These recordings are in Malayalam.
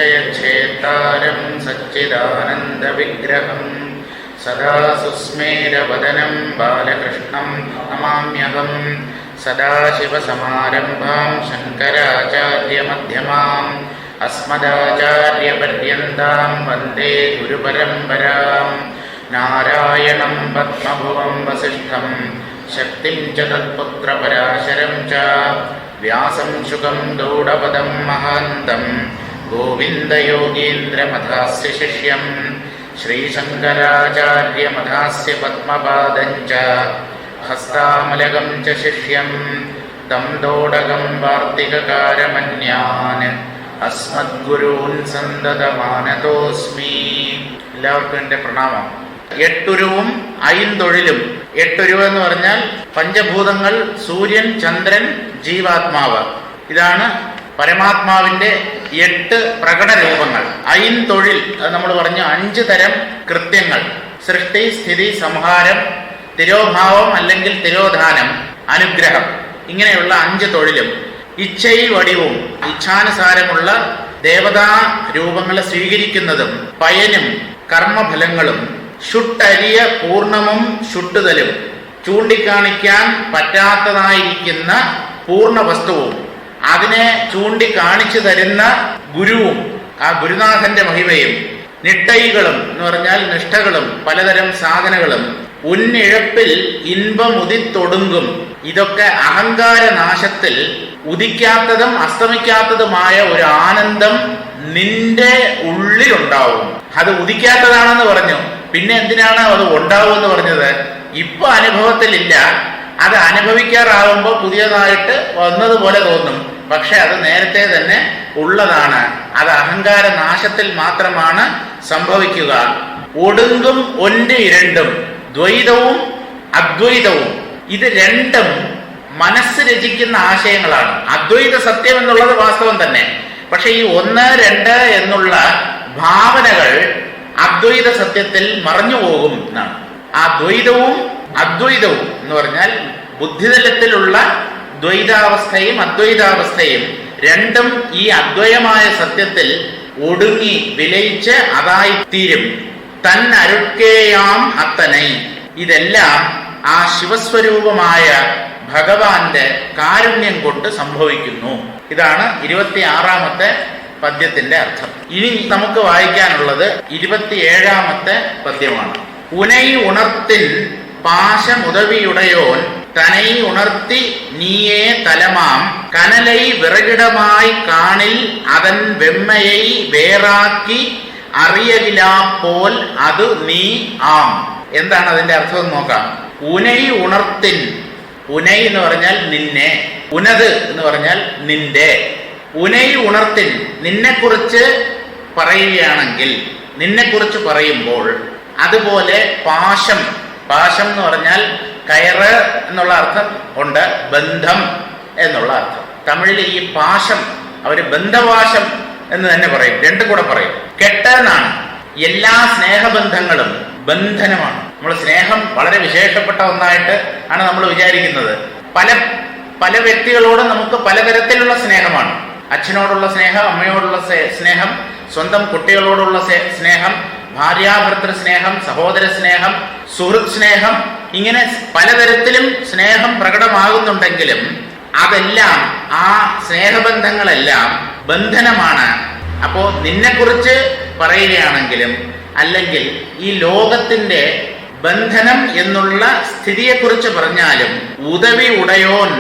संशयच्छेत्तारं सच्चिदानन्दविग्रहं सदा सुस्मेरवदनं बालकृष्णं नमाम्यहं। सदाशिवसमारम्भां शङ्कराचार्यमध्यमाम् अस्मदाचार्यपर्यन्तां वन्दे गुरुपरम्परां। नारायणं पद्मभुवं वसिष्ठं शक्तिं च तत्पुत्रपराशरं च व्यासं शुकं गौडपदं महान्तं गोविन्दयोगीन्द्रमथास्य शिष्यं श्रीशङ्कराचार्यमथास्य पद्मपादं च हस्तामलकं च शिष्यं तं दोडकं वार्तिककारमन्यान् अस्मद्गुरून् सन्दതമാനതോസ്മി. എല്ലാവർക്കും എൻ്റെ പ്രണാമം. എട്ടുരുവും ഐന്തൊഴിലും. എട്ടുരുവ് എന്ന് പറഞ്ഞാൽ പഞ്ചഭൂതങ്ങൾ, സൂര്യൻ, ചന്ദ്രൻ, ജീവാത്മാവ്. ഇതാണ് പരമാത്മാവിന്റെ 8 പ്രകട രൂപങ്ങൾ. ഐന്തൊഴിൽ അത് നമ്മൾ പറഞ്ഞു 5 തരം കൃത്യങ്ങൾ: സൃഷ്ടി, സ്ഥിതി, സംഹാരം, തിരോഭാവം അല്ലെങ്കിൽ തിരോധാനം, അനുഗ്രഹം. ഇങ്ങനെയുള്ള 5 തൊഴിലും ഇച്ഛൈ വടിവും ഇച്ഛാനുസാരമുള്ള ദേവതാ രൂപങ്ങളെ സ്വീകരിക്കുന്നതും പയനും കർമ്മഫലങ്ങളും ഷുട്ടരിയ പൂർണ്ണമും ഷുട്ടുതലും ചൂണ്ടിക്കാണിക്കാൻ പറ്റാത്തതായിരിക്കുന്ന പൂർണ്ണ വസ്തുവും അതിനെ ചൂണ്ടിക്കാണിച്ചു തരുന്ന ഗുരുവും ആ ഗുരുനാഥന്റെ മഹിമയും നിട്ടൈകളും എന്ന് പറഞ്ഞാൽ നിഷ്ഠകളും പലതരം സാധനകളും ഉന്നിഴപ്പിൽ ഇൻപമുദിത്തൊടുങ്കും. ഇതൊക്കെ അഹങ്കാരനാശത്തിൽ ഉദിക്കാത്തതും അസ്തമിക്കാത്തതുമായ ഒരു ആനന്ദം നിന്റെ ഉള്ളിലുണ്ടാവും. അത് ഉദിക്കാത്തതാണെന്ന് പറഞ്ഞു, പിന്നെ എന്തിനാണ് അത് ഉണ്ടാവുമെന്ന് പറഞ്ഞത്? ഇപ്പൊ അനുഭവത്തിലില്ല, അത് അനുഭവിക്കാറാവുമ്പോൾ പുതിയതായിട്ട് വന്നതുപോലെ തോന്നും. പക്ഷെ അത് നേരത്തെ തന്നെ ഉള്ളതാണ്. അത് അഹങ്കാരനാശത്തിൽ മാത്രമാണ് സംഭവിക്കുക. ഒടുങ്കും ഒന്റെ ഇരണ്ടും, ദ്വൈതവും അദ്വൈതവും. ഇത് രണ്ടും മനസ്സ് രചിക്കുന്ന ആശയങ്ങളാണ്. അദ്വൈത സത്യം എന്നുള്ളത് വാസ്തവം തന്നെ. പക്ഷെ ഈ 1, 2 എന്നുള്ള ഭാവനകൾ അദ്വൈത സത്യത്തിൽ മറഞ്ഞു പോകും എന്നാണ്. ആ ദ്വൈതവും അദ്വൈതവും എന്ന് പറഞ്ഞാൽ ബുദ്ധിതലത്തിലുള്ള ദ്വൈതാവസ്ഥയും അദ്വൈതാവസ്ഥയും രണ്ടും ഈ അദ്വയമായ സത്യത്തിൽ ഒടുങ്ങി വിലയിച്ച് അതായിത്തീരും. തൻ അരുക്കേയാം അത്തനൈ. ഇതെല്ലാം ആ ശിവസ്വരൂപമായ ഭഗവാന്റെ കാരുണ്യം കൊണ്ട് സംഭവിക്കുന്നു. ഇതാണ് 26ാമത്തെ പദ്യത്തിന്റെ അർത്ഥം. ഇനി നമുക്ക് വായിക്കാനുള്ളത് 27ാമത്തെ പദ്യമാണ്. ഉനൈ ഉണർത്തിൻ പാശമുദവിയുടയോൻ തനൈ ഉണർത്തി നീയേ തലമാം കനലൈ വിറകിടമായി കാണിൽ അതൻ വെമ്മயை വേറാക്കി അറിയകിലാപ്പോൾ അത് നീ ആം. എന്താണ് അതിന്റെ അർത്ഥം നോക്കാം. ഉനൈ ഉണർത്തിൻ. ഉനൈ എന്ന് പറഞ്ഞാൽ നിന്നെ, ഉനത് എന്ന് പറഞ്ഞാൽ നിന്റെ. ഉനൈ ഉണർത്തിൻ, നിന്നെക്കുറിച്ച് പറയുകയാണെങ്കിൽ, നിന്നെക്കുറിച്ച് പറയുമ്പോൾ. അതുപോലെ പാശം. പാശം എന്ന് പറഞ്ഞാൽ കയറ് എന്നുള്ള അർത്ഥം ഉണ്ട്, ബന്ധം എന്നുള്ള അർത്ഥം. തമിഴിൽ ഈ പാശം അവര് ബന്ധപാശം എന്ന് തന്നെ പറയും, രണ്ടും കൂടെ പറയും. കെട്ട് എന്നാണ്. എല്ലാ സ്നേഹബന്ധങ്ങളും ബന്ധനമാണ്. നമ്മൾ സ്നേഹം വളരെ വിശേഷപ്പെട്ട ഒന്നായിട്ട് ആണ് നമ്മൾ വിചാരിക്കുന്നത്. പല വ്യക്തികളോടും നമുക്ക് പലതരത്തിലുള്ള സ്നേഹമാണ്. അച്ഛനോടുള്ള സ്നേഹം, അമ്മയോടുള്ള സ്നേഹം, സ്വന്തം കുട്ടികളോടുള്ള സ്നേഹം, ഭാര്യാഭർത്തൃ സ്നേഹം, സഹോദര സ്നേഹം, സുഹൃത്ത് സ്നേഹം, ഇങ്ങനെ പലതരത്തിലും സ്നേഹം പ്രകടമാകുന്നുണ്ടെങ്കിലും അതെല്ലാം, ആ സ്നേഹബന്ധങ്ങളെല്ലാം ബന്ധനമാണ്. അപ്പോ നിന്നെക്കുറിച്ച് പറയുകയാണെങ്കിലും അല്ലെങ്കിൽ ഈ ലോകത്തിന്റെ ബന്ധനം എന്നുള്ള സ്ഥിതിയെക്കുറിച്ച് പറഞ്ഞാലും ഉദവി ഉടയോൻ.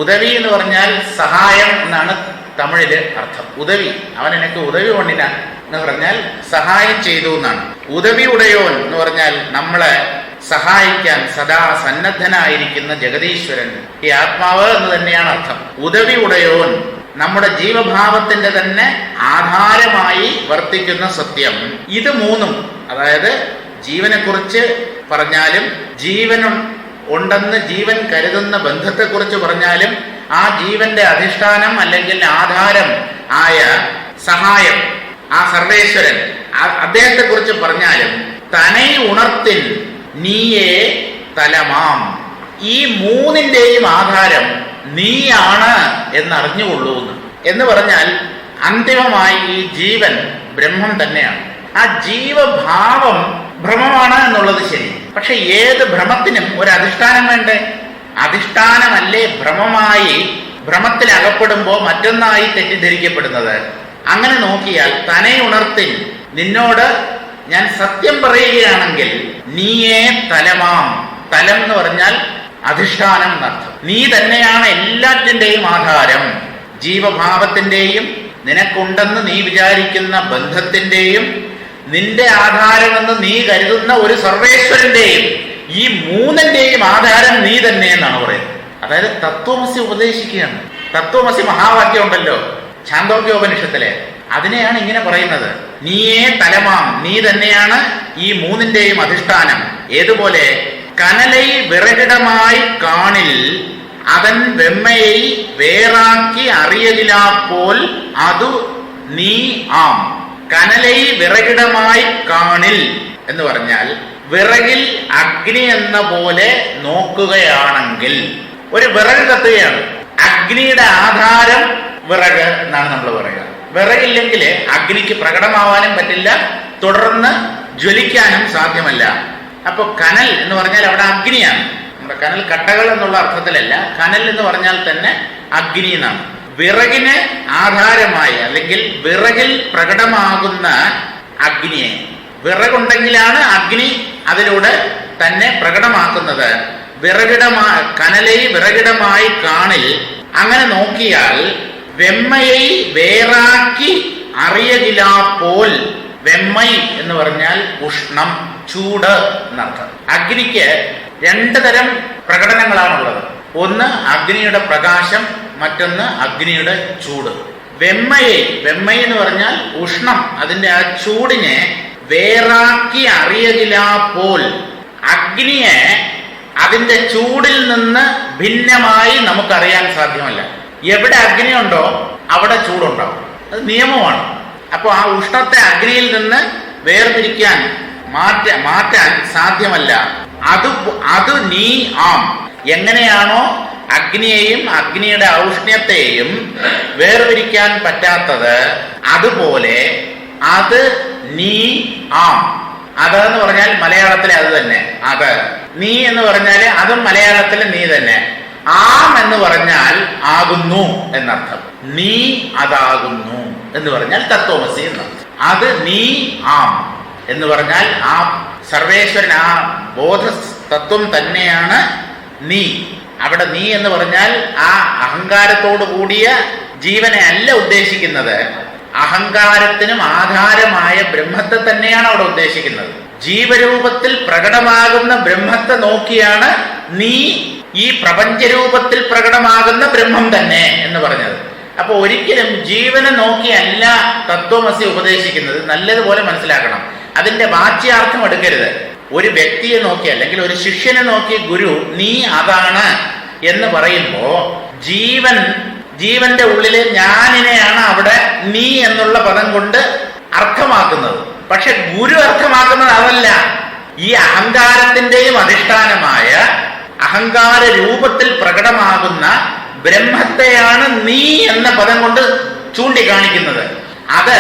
ഉദവി എന്ന് പറഞ്ഞാൽ സഹായം എന്നാണ് തമിഴില് അർത്ഥം. ഉദവി, അവൻ എനിക്ക് ഉദവി കൊണ്ടിന എന്ന് പറഞ്ഞാൽ സഹായം ചെയ്തു എന്നാണ്. ഉദവി ഉടയോൻ എന്ന് പറഞ്ഞാൽ നമ്മളെ സഹായിക്കാൻ സദാ സന്നദ്ധനായിരിക്കുന്ന ജഗദീശ്വരൻ, ഈ ആത്മാവ് എന്ന് തന്നെയാണ് അർത്ഥം. ഉദവി ഉടയോൻ, നമ്മുടെ ജീവഭാവത്തിന്റെ തന്നെ ആധാരമായി വർത്തിക്കുന്ന സത്യം. ഇത് മൂന്നും, അതായത് ജീവനെക്കുറിച്ച് പറഞ്ഞാലും ജീവൻ ഉണ്ടെന്ന് ജീവൻ കരുതുന്ന ബന്ധത്തെക്കുറിച്ച് പറഞ്ഞാലും ആ ജീവന്റെ അധിഷ്ഠാനം അല്ലെങ്കിൽ ആധാരം ആയ സഹായം, ആ സർവേശ്വരൻ, അദ്ദേഹത്തെക്കുറിച്ച് പറഞ്ഞാലും തനൈ ഉണർത്തിൻ നീയേ തലമാം. ഈ മൂന്നിന്റെയും ആധാരം നീയാണ് എന്നറിഞ്ഞുകൊള്ളൂ എന്ന് പറഞ്ഞാൽ അന്തിമമായി ഈ ജീവൻ ബ്രഹ്മം തന്നെയാണ്. ആ ജീവഭാവം ഭ്രമമാണ് എന്നുള്ളത് ശരി. പക്ഷെ ഏത് ഭ്രമത്തിനും ഒരു അധിഷ്ഠാനം വേണ്ടേ? അധിഷ്ഠാനമല്ലേ ഭ്രമമായി ഭ്രമത്തിൽ അകപ്പെടുമ്പോൾ മറ്റൊന്നായി തെറ്റിദ്ധരിക്കപ്പെടുന്നത്? അങ്ങനെ നോക്കിയാൽ തന്നെ ഉണർത്തിൻ, നിന്നോട് ഞാൻ സത്യം പറയുകയാണെങ്കിൽ നീയേ തലമാം. തലം എന്ന് പറഞ്ഞാൽ അധിഷ്ഠാനം എന്നർത്ഥം. നീ തന്നെയാണ് എല്ലാറ്റിൻ്റെയും ആധാരം. ജീവഭാവത്തിൻ്റെയും നിനക്കുണ്ടെന്ന് നീ വിചാരിക്കുന്ന ബന്ധത്തിൻ്റെയും നിന്റെ ആധാരമെന്ന് നീ കരുതുന്ന ഒരു സർവേശ്വരന്റെയും ഈ മൂന്നിന്റെയും ആധാരം നീ തന്നെ എന്നാണ് പറയുന്നത്. അതായത് തത്വമസി ഉപദേശിക്കുകയാണ്. തത്വമസി മഹാവാക്യം ഉണ്ടല്ലോ ഛാന്തോക്യോപനിഷത്തിലെ, അതിനെയാണ് ഇങ്ങനെ പറയുന്നത്. നീയേ തലമാം, നീ തന്നെയാണ് ഈ മൂന്നിന്റെയും അധിഷ്ഠാനം. ഏതുപോലെ കനലൈ വിറകിടമായി കാണിൽ അവൻ വെമ്മയെ വേറാക്കി അറിയലിലാപ്പോൾ അതു നീ ആം. കനലൈ വിറകിടമായി കാണിൽ എന്ന് പറഞ്ഞാൽ വിറകിൽ അഗ്നി എന്ന പോലെ നോക്കുകയാണെങ്കിൽ, ഒരു വിറക് കത്തുകയാണ്, അഗ്നിയുടെ ആധാരം വിറക് എന്നാണ് നമ്മൾ പറയുക. വിറകില്ലെങ്കിൽ അഗ്നിക്ക് പ്രകടമാവാനും പറ്റില്ല, തുടർന്ന് ജ്വലിക്കാനും സാധ്യമല്ല. അപ്പൊ കനൽ എന്ന് പറഞ്ഞാൽ അവിടെ അഗ്നിയാണ്. നമ്മുടെ കനൽ കട്ടകൾ എന്നുള്ള അർത്ഥത്തിലല്ല, കനൽ എന്ന് പറഞ്ഞാൽ തന്നെ അഗ്നി എന്നാണ്. വിറകിന് ആധാരമായി അല്ലെങ്കിൽ വിറകിൽ പ്രകടമാകുന്ന അഗ്നിയെ, വിറകുണ്ടെങ്കിലാണ് അഗ്നി അതിലൂടെ തന്നെ പ്രകടമാക്കുന്നത്. കനലൈ വിറകിടമായി കാണിൽ, അങ്ങനെ നോക്കിയാൽ വെമ്മയെ വേറാക്കി അറിയകിലാപ്പോൾ. വെമ്മൈ എന്ന് പറഞ്ഞാൽ ഉഷ്ണം, ചൂട് എന്നർത്ഥം. അഗ്നിക്ക് രണ്ട് തരം പ്രകടനങ്ങളാണുള്ളത്. ഒന്ന് അഗ്നിയുടെ പ്രകാശം, മറ്റൊന്ന് അഗ്നിയുടെ ചൂട്. വെമ്മൈ എന്ന് പറഞ്ഞാൽ ഉഷ്ണം, അതിന്റെ ആ ചൂടിനെ വേറാക്കി അറിയകിലാപ്പോൾ. അഗ്നിയെ അതിന്റെ ചൂടിൽ നിന്ന് ഭിന്നമായി നമുക്കറിയാൻ സാധ്യമല്ല. എവിടെ അഗ്നി ഉണ്ടോ അവിടെ ചൂടുണ്ടാവും, അത് നിയമമാണ്. അപ്പോൾ ആ ഉഷ്ണത്തെ അഗ്നിയിൽ നിന്ന് വേർതിരിക്കാൻ മാറ്റാൻ സാധ്യമല്ല. അത് നീ ആം. എങ്ങനെയാണോ അഗ്നിയെയും അഗ്നിയുടെ ഔഷ്ണ്യത്തെയും വേർതിരിക്കാൻ പറ്റാത്തത്, അതുപോലെ അത് നീ ആം. അത് എന്ന് പറഞ്ഞാൽ മലയാളത്തിലെ അത് തന്നെ. അത് നീ എന്ന് പറഞ്ഞാൽ അതും മലയാളത്തിലെ നീ തന്നെ. ആം എന്ന് പറഞ്ഞാൽ ആകുന്നു എന്നർത്ഥം. നീ അതാകുന്നു എന്ന് പറഞ്ഞാൽ തത്വമസി എന്നർത്ഥം. അത് നീ ആം എന്ന് പറഞ്ഞാൽ ആ സർവേശ്വരൻ, ആ ബോധ തത്വം തന്നെയാണ് നീ. അവിടെ നീ എന്ന് പറഞ്ഞാൽ ആ അഹങ്കാരത്തോടു കൂടിയ ജീവനെ അല്ല ഉദ്ദേശിക്കുന്നത്, അഹങ്കാരത്തിനും ആധാരമായ ബ്രഹ്മത്തെ തന്നെയാണ് അവിടെ ഉദ്ദേശിക്കുന്നത്. ജീവരൂപത്തിൽ പ്രകടമാകുന്ന ബ്രഹ്മത്തെ നോക്കിയാണ് നീ ഈ പ്രപഞ്ചരൂപത്തിൽ പ്രകടമാകുന്ന ബ്രഹ്മം തന്നെ എന്ന് പറഞ്ഞത്. അപ്പൊ ഒരിക്കലും ജീവനെ നോക്കിയല്ല തത്വമസി ഉപദേശിക്കുന്നത്. നല്ലതുപോലെ മനസ്സിലാക്കണം, അതിന്റെ വാച്യാർത്ഥം എടുക്കരുത്. ഒരു വ്യക്തിയെ നോക്കി അല്ലെങ്കിൽ ഒരു ശിഷ്യനെ നോക്കി ഗുരു നീ അതാണ് എന്ന് പറയുമ്പോ ജീവന്റെ ഉള്ളിലെ ഞാനിനെയാണ് അവിടെ നീ എന്നുള്ള പദം കൊണ്ട് അർത്ഥമാക്കുന്നത്. പക്ഷെ ഗുരു അർത്ഥമാക്കുന്നത് അതല്ല. ഈ അഹങ്കാരത്തിന്റെയും അധിഷ്ഠാനമായ അഹങ്കാര രൂപത്തിൽ പ്രകടമാകുന്ന ബ്രഹ്മത്തെയാണ് നീ എന്ന പദം കൊണ്ട് ചൂണ്ടിക്കാണിക്കുന്നത്. അത്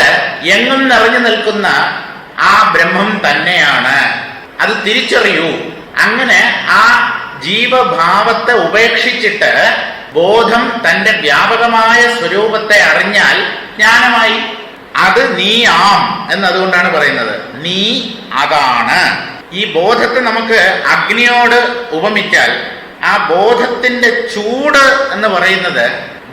എങ്ങും നിറഞ്ഞു നിൽക്കുന്ന ആ ബ്രഹ്മം തന്നെയാണ്. അത് തിരിച്ചറിയൂ. അങ്ങനെ ആ ജീവഭാവത്തെ ഉപേക്ഷിച്ചിട്ട് ബോധം തന്റെ വ്യാപകമായ സ്വരൂപത്തെ അറിഞ്ഞാൽ ജ്ഞാനമായി. അത് നീ ആം എന്നതുകൊണ്ടാണ് പറയുന്നത്. നീ അതാണ്. ഈ ബോധത്തെ നമുക്ക് അഗ്നിയോട് ഉപമിച്ചാൽ ആ ബോധത്തിന്റെ ചൂട് എന്ന് പറയുന്നത്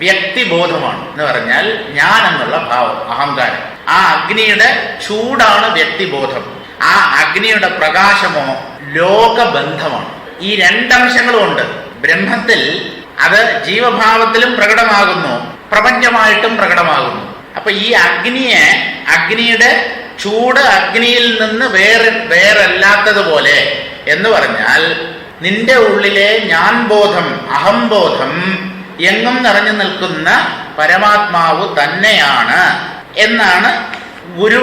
വ്യക്തിബോധമാണ്. എന്ന് പറഞ്ഞാൽ ഞാൻ എന്നുള്ള ഭാവം, അഹങ്കാരം. ആ അഗ്നിയുടെ ചൂടാണ് വ്യക്തിബോധം. ആ അഗ്നിയുടെ പ്രകാശമോ ലോകബന്ധമാണ്. ഈ രണ്ടംശങ്ങളും ഉണ്ട് ബ്രഹ്മത്തിൽ. അത് ജീവഭാവത്തിലും പ്രകടമാകുന്നു, പ്രപഞ്ചമായിട്ടും പ്രകടമാകുന്നു. അപ്പൊ ഈ അഗ്നിയുടെ ചൂട് അഗ്നിയിൽ നിന്ന് വേറല്ലാത്തതുപോലെ എന്ന് പറഞ്ഞാൽ നിന്റെ ഉള്ളിലെ ഞാൻ ബോധം, അഹംബോധം എങ്ങും നിറഞ്ഞു നിൽക്കുന്ന പരമാത്മാവ് തന്നെയാണ് എന്നാണ് ഗുരു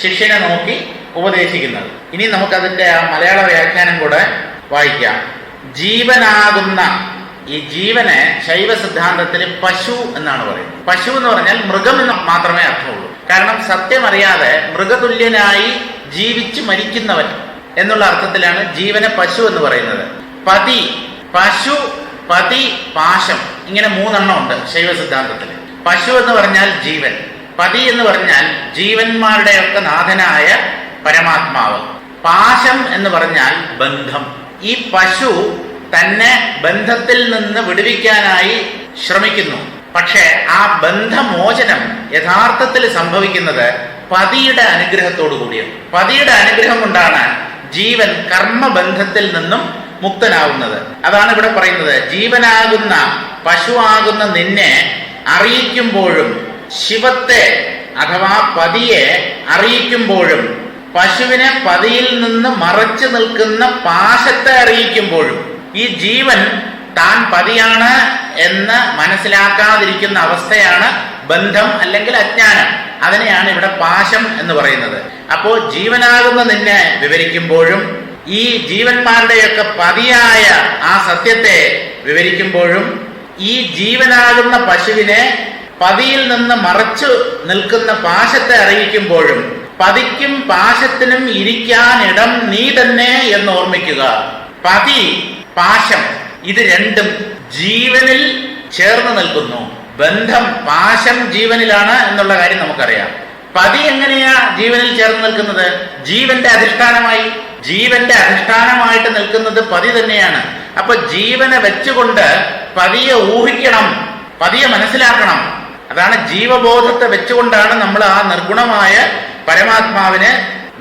ശിഷ്യനെ നോക്കി ഉപദേശിക്കുന്നത്. ഇനി നമുക്കതിന്റെ ആ മലയാള വ്യാഖ്യാനം കൂടെ വായിക്കാം. ജീവനാകുന്ന ഈ ജീവനെ ശൈവ സിദ്ധാന്തത്തിൽ പശു എന്നാണ് പറയുന്നത്. പശു എന്ന് പറഞ്ഞാൽ മൃഗം എന്ന് മാത്രമേ അർത്ഥമുള്ളൂ. കാരണം സത്യമറിയാതെ മൃഗതുല്യനായി ജീവിച്ച് മരിക്കുന്നവൻ എന്നുള്ള അർത്ഥത്തിലാണ് ജീവനെ പശു എന്ന് പറയുന്നത്. പതി, പശു, പതി, പാശം, ഇങ്ങനെ 3 എണ്ണം ഉണ്ട് ശൈവ സിദ്ധാന്തത്തിൽ. പശു എന്ന് പറഞ്ഞാൽ ജീവൻ, പതി എന്ന് പറഞ്ഞാൽ ജീവന്മാരുടെയൊക്കെ നാഥനായ പരമാത്മാവ്, പാശം എന്ന് പറഞ്ഞാൽ ബന്ധം. ഈ പശു തന്നെ ബന്ധത്തിൽ നിന്ന് വിടുവിക്കാനായി ശ്രമിക്കുന്നു. പക്ഷേ ആ ബന്ധമോചനം യഥാർത്ഥത്തിൽ സംഭവിക്കുന്നത് പതിയുടെ അനുഗ്രഹത്തോടു കൂടിയാണ്. പതിയുടെ അനുഗ്രഹം കൊണ്ടാണ് ജീവൻ കർമ്മബന്ധത്തിൽ നിന്നും മുക്തനാവുന്നത്. അതാണ് ഇവിടെ പറയുന്നത്. ജീവനാകുന്ന പശുവാകുന്ന നിന്നെ അറിയിക്കുമ്പോഴും, ശിവത്തെ അഥവാ പതിയെ അറിയിക്കുമ്പോഴും, പശുവിനെ പതിയിൽ നിന്ന് മറച്ചു നിൽക്കുന്ന പാശത്തെ അറിയിക്കുമ്പോഴും, ഈ ജീവൻ താൻ പതിയാണ് എന്ന് മനസ്സിലാക്കാതിരിക്കുന്ന അവസ്ഥയാണ് ബന്ധം അല്ലെങ്കിൽ അജ്ഞാനം. അതിനെയാണ് ഇവിടെ പാശം എന്ന് പറയുന്നത്. അപ്പോ ജീവനാകുന്ന നിന്നെ വിവരിക്കുമ്പോഴും, ഈ ജീവന്മാരുടെയൊക്കെ പതിയായ ആ സത്യത്തെ വിവരിക്കുമ്പോഴും, ഈ ജീവനാകുന്ന പശുവിനെ പതിയിൽ നിന്ന് മറച്ചു നിൽക്കുന്ന പാശത്തെ അറിയിക്കുമ്പോഴും, പതിക്കും പാശത്തിനും ഇരിക്കാനിടം നീ തന്നെ എന്ന് ഓർമ്മിക്കുക. പതി, പാശം, ഇത് രണ്ടും ജീവനിൽ ചേർന്ന് നിൽക്കുന്നു. ബന്ധം, പാശം ജീവനിലാണ് എന്നുള്ള കാര്യം നമുക്കറിയാം. പതി എങ്ങനെയാ ജീവനിൽ ചേർന്ന് നിൽക്കുന്നത്? ജീവന്റെ അധിഷ്ഠാനമായി. ജീവന്റെ അധിഷ്ഠാനമായിട്ട് നിൽക്കുന്നത് പതി തന്നെയാണ്. അപ്പൊ ജീവനെ വെച്ചുകൊണ്ട് പതിയെ ഊഹിക്കണം, പതിയെ മനസ്സിലാക്കണം. അതാണ് ജീവബോധത്തെ വെച്ചുകൊണ്ടാണ് നമ്മൾ ആ നിർഗുണമായ പരമാത്മാവിനെ